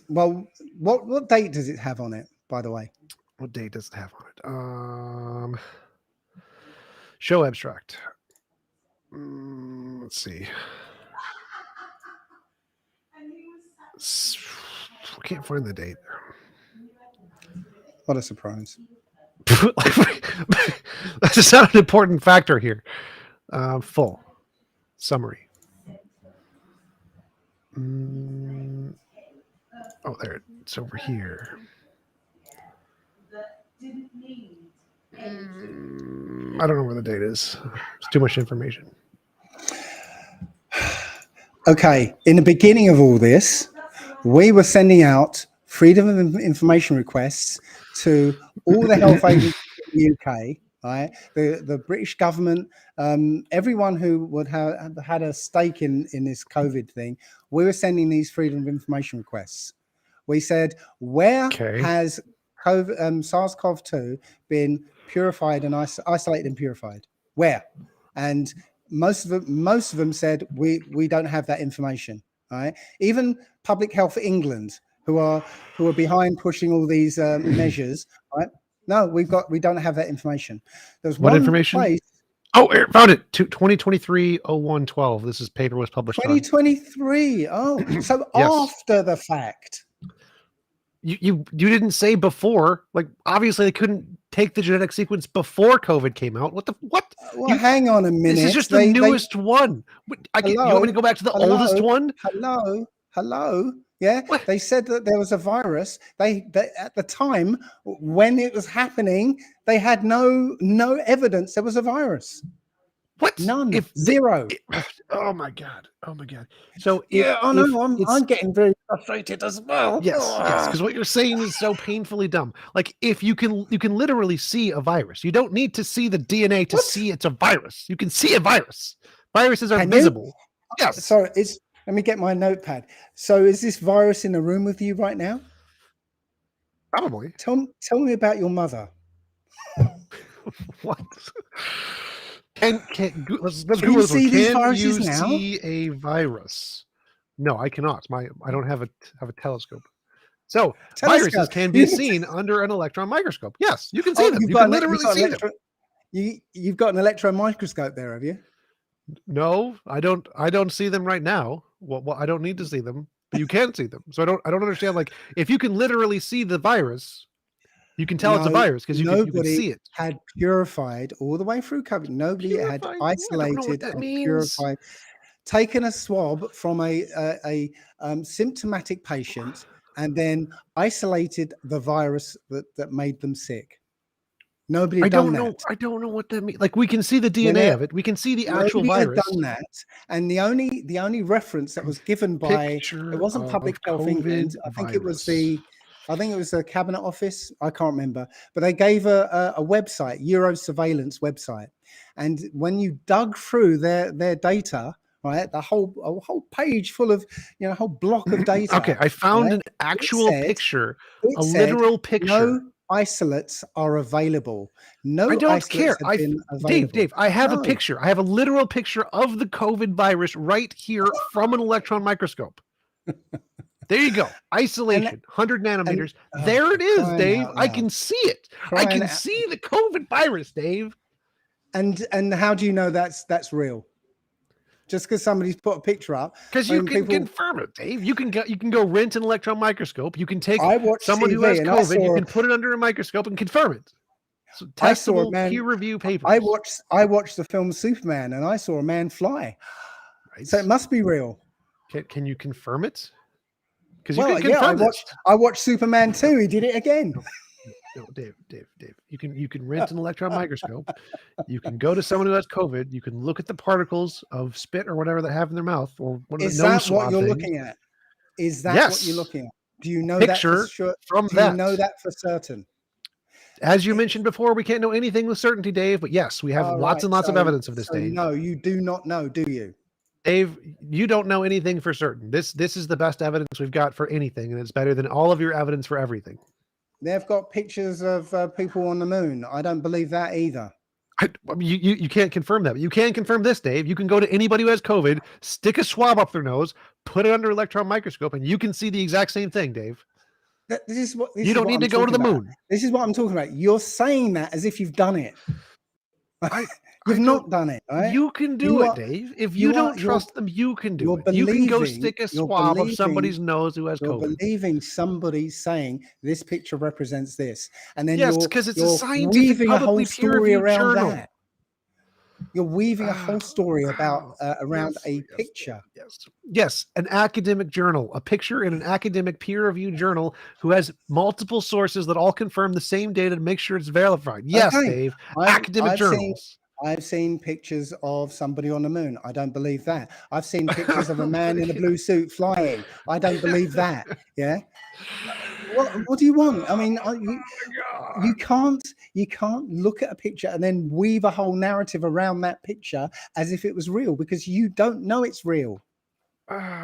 What date does it have on it? By the way, What date does it have on it? Show abstract. Let's see. I can't find the date. What a surprise. That's not an important factor here. Full summary. Oh, there it's over here. I don't know where the date is. It's too much information. Okay, in the beginning of all this, we were sending out freedom of information requests to all the health agencies in the UK, right? The British government, everyone who would have had a stake in this COVID thing, we were sending these freedom of information requests. We said, where has COVID, SARS-CoV-2 been purified and isolated and purified? Where? And most of them said we don't have that information. Right? Even Public Health England, who are behind pushing all these measures, right? No, we don't have that information. There's what one information? place. Oh, found it. 2023-01-12. This is paper was published. 2023. Oh, so yes. After the fact. You didn't say before. Like obviously they couldn't take the genetic sequence before COVID came out. What? Well, hang on a minute. This is just the newest one. You want me to go back to the oldest one? Hello. Yeah, what? They said that there was a virus. They at the time when it was happening, they had no evidence there was a virus. What? None. Zero. Oh my god. So I'm getting very frustrated as well. Yes, because what you're saying is so painfully dumb. Like if you can literally see a virus. You don't need to see the DNA to see it's a virus. You can see a virus. Viruses are visible. Yes. So let me get my notepad. So is this virus in the room with you right now? Probably. Tell me about your mother. What? Let's can you see these viruses now? See a virus? No, I cannot. I don't have a telescope. So viruses can be seen under an electron microscope. Yes, you can see them. You can literally see them. You've got an electron microscope there, have you? No, I don't see them right now. Well, I don't need to see them, but you can see them. So I don't understand. Like if you can literally see the virus, you can tell it's a virus because you can see it. Had purified all the way through COVID. Nobody had isolated and purified. Taken a swab from a symptomatic patient and then isolated the virus that made them sick. Nobody had done that. I don't know what that means. Like we can see the DNA of it. We can see the actual virus. Nobody had done that. And the only reference that was given by it wasn't Public Health England. I think it was the Cabinet Office. I can't remember, but they gave a website, Euro surveillance website, and when you dug through their data, right, a whole page full of a whole block of data. Okay, I found an actual picture, a literal picture. No isolates are available. No, I don't care. Dave, I have a picture. I have a literal picture of the COVID virus right here from an electron microscope. There you go. Isolation, 100 nanometers. There it is, Dave. I can see it. I can see the COVID virus, Dave. And how do you know that's real? Just because somebody's put a picture up? Because you can confirm it, Dave. You can go rent an electron microscope. You can take someone who has COVID. You can put it under a microscope and confirm it. So testable peer review papers. I watched the film Superman and I saw a man fly. Right. So it must be real. Can you confirm it? I watched Superman 2. He did it again. No, Dave. You can rent an electron microscope. You can go to someone who has COVID. You can look at the particles of spit or whatever they have in their mouth, or one of the nose swab what you're things. Looking at? Is that what you're looking at? Do you know picture that for sure? From Do you know that for certain? As you mentioned before, we can't know anything with certainty, Dave. But yes, we have lots and lots of evidence of this, Dave. No, you do not know, do you? Dave, you don't know anything for certain. This is the best evidence we've got for anything, and it's better than all of your evidence for everything. They've got pictures of people on the moon. I don't believe that either. You can't confirm that, but you can confirm this, Dave. You can go to anybody who has COVID, stick a swab up their nose, put it under an electron microscope, and you can see the exact same thing, Dave. This is what You don't need I'm to go to talking the about. moon. This is what I'm talking about. You're saying that as if you've done it. I You've don't. not done it, right? You can do You it, are Dave. If you you are don't trust them, you can do you're it. You can go believing stick a you're swab of believing somebody's nose who has you're COVID. believing somebody saying this picture represents this, and then Yes, because it's a you're scientific, weaving a whole publicly story peer-reviewed around journal. that. You're weaving a whole story about around yes, a yes, picture. yes, an academic journal, a picture in an academic peer-reviewed journal who has multiple sources that all confirm the same data to make sure it's verified. Yes, Okay, Dave, I've academic I've seen journals. I've seen pictures of somebody on the moon. I don't believe that. I've seen pictures of a man in a blue suit flying. I don't believe that. Yeah. What do you want? I mean, you can't look at a picture and then weave a whole narrative around that picture as if it was real, because you don't know it's real.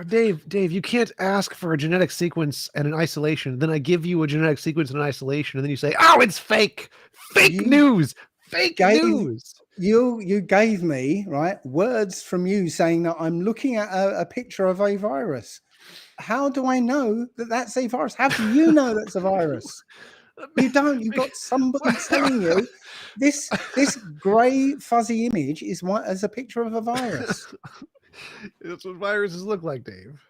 Dave, you can't ask for a genetic sequence and an isolation. Then I give you a genetic sequence and an isolation, and then you say, "Oh, it's fake, fake You news, fake gave news." you gave me, right, words from you saying that I'm looking at a picture of a virus. How do I know that that's a virus? How do you know that's a virus? You don't. You've got somebody telling you this grey fuzzy image is what as a picture of a virus. That's what viruses look like, Dave.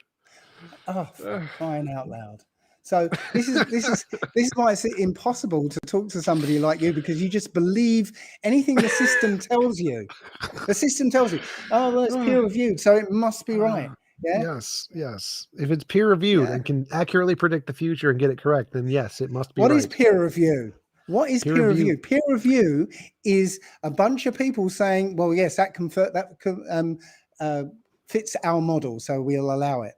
Oh, for crying out loud! So this is why it's impossible to talk to somebody like you, because you just believe anything the system tells you. The system tells you, oh, well, it's peer reviewed, so it must be right. Yeah. Yes. If it's peer reviewed Yeah. and can accurately predict the future and get it correct, then yes, it must be What right. is peer review? What is peer review? Peer review is a bunch of people saying, well, yes, that fits our model, so we'll allow it.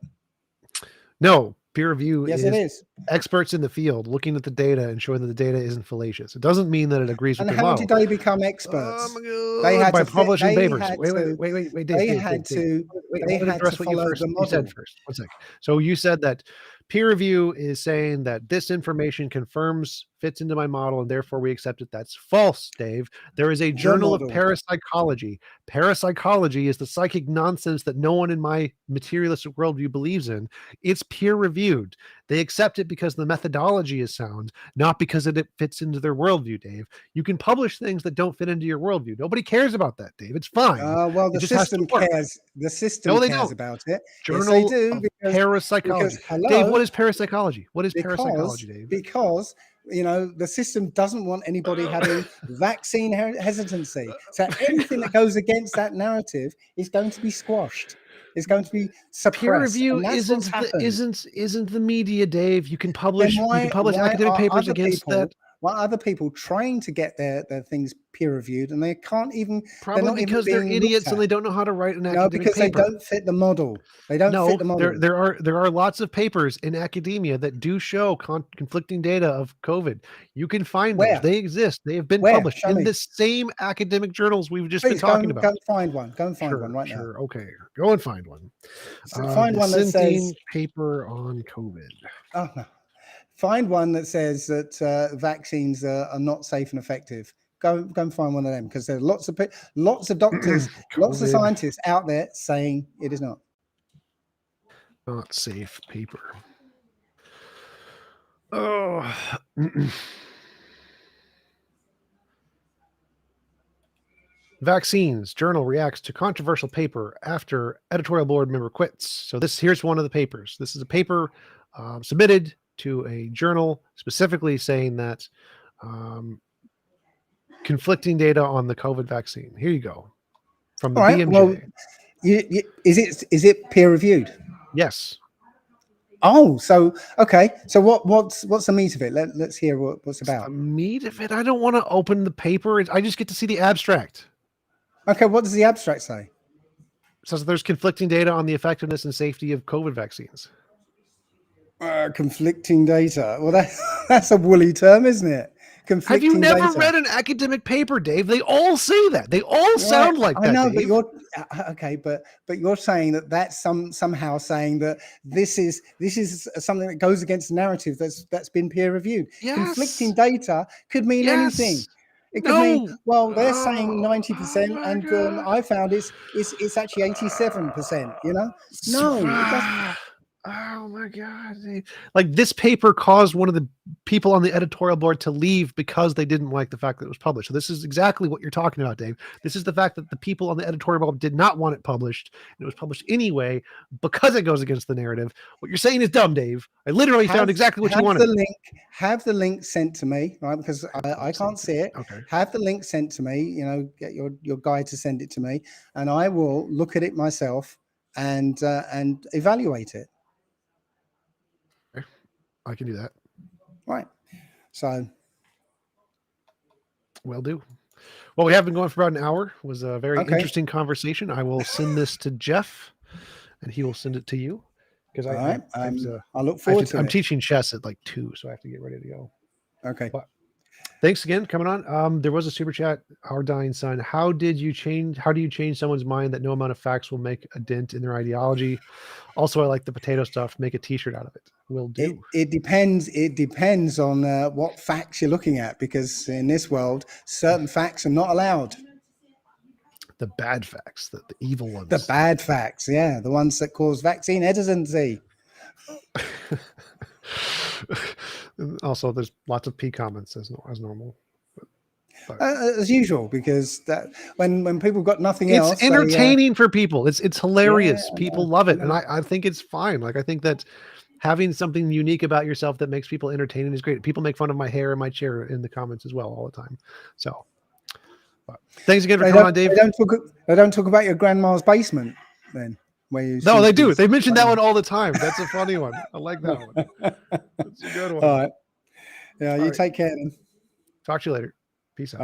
No, peer review Yes, it is. experts in the field looking at the data and showing that the data isn't fallacious. It doesn't mean that it agrees with And their how model. did they become experts? Oh my They God, had by to fit, publishing they papers. had Wait, to Dave, they had to wait, they let me had to address what you follow first the you said model. first. 1 sec. So you said that peer review is saying that this information confirms fits into my model and therefore we accept it. That's false, Dave. There is a The journal of model. parapsychology. Parapsychology is the psychic nonsense that no one in my materialistic worldview believes in. It's peer reviewed. They accept it because the methodology is sound, not because it fits into their worldview, Dave. You can publish things that don't fit into your worldview. Nobody cares about that, Dave. It's fine. Well, It the just has to system work. cares. The system No, they cares don't. about it. Yes, they Journal do, of because Parapsychology. Dave, hello, what is parapsychology? What is parapsychology, Dave? because the system doesn't want anybody having vaccine hesitancy. So anything that goes against that narrative is going to be squashed. It's going to be Peer suppressed, review and that's what's happened. isn't the media, Dave. You can Then publish why academic are papers other against that. people trying to get their things peer reviewed, and they can't even? They're Probably not even because they're being looked idiots and at. they don't know how to write an No, academic because they paper. don't fit the model. They don't No, fit the model. there are lots of papers in academia that do show conflicting data of COVID. You can find those. Where? They exist. They have been Where? published Show in me. the same academic journals we've just been Please talking go about. and find one. Go and find one right now. Sure. Okay. Go and find one. Find one that says paper on COVID. Oh no. Find one that says that vaccines are not safe and effective. Go and find one of them, because there are lots of doctors, lots of scientists out there saying it is not. Not safe paper. Oh. Vaccines journal reacts to controversial paper after editorial board member quits. So here's one of the papers. This is a paper submitted to a journal specifically saying that conflicting data on the COVID vaccine. Here you go from the BMJ. Well, is it peer reviewed? Yes. Oh, so okay. So what's the meat of it? Let's hear what's about. The meat of it. I don't want to open the paper. I just get to see the abstract. Okay, what does the abstract say? It says there's conflicting data on the effectiveness and safety of COVID vaccines. Conflicting data. Well, that's a woolly term, isn't it? Have you never read an academic paper, Dave? They all say that. They all sound like that. I know, Dave. but you're okay. But you're saying that's somehow saying that this is something that goes against the narrative that's been peer reviewed. Yes. Conflicting data could mean anything. It could mean, well, they're saying 90%, and I found it's actually 87%. No, it doesn't. Oh my God. Like this paper caused one of the people on the editorial board to leave because they didn't like the fact that it was published. So this is exactly what you're talking about, Dave. This is the fact that the people on the editorial board did not want it published. And it was published anyway because it goes against the narrative. What you're saying is dumb, Dave. I literally found exactly what you wanted. Have the link sent to me, right? Because I can't see it. Okay. Have the link sent to me, you know, get your guy to send it to me, and I will look at it myself and evaluate it. Okay. I can do that. Right. So will do. Well, we have been going for about an hour. It was a very interesting conversation. I will send this to Jeff and he will send it to you. Because I look forward to it. I'm teaching chess at like 2, so I have to get ready to go. Okay. But thanks again coming on. There was a super chat. Our dying son. How do you change someone's mind that no amount of facts will make a dent in their ideology? Also, I like the potato stuff. Make a T-shirt out of it. Will do. It depends. It depends on what facts you're looking at, because in this world, certain facts are not allowed. The bad facts, the evil ones. The bad facts, yeah, the ones that cause vaccine hesitancy. Also, there's lots of P comments as normal. As usual, because that when people got nothing else, it's entertaining for people. It's hilarious. People love it, and I think it's fine. Like I think that having something unique about yourself that makes people entertaining is great. People make fun of my hair and my chair in the comments as well all the time. So thanks again for coming on, Dave. They don't talk about your grandma's basement then. No, they do. They mention that one all the time. That's a funny one. I like that one. That's a good one. All right. Yeah, you take care then. Talk to you later. Peace out.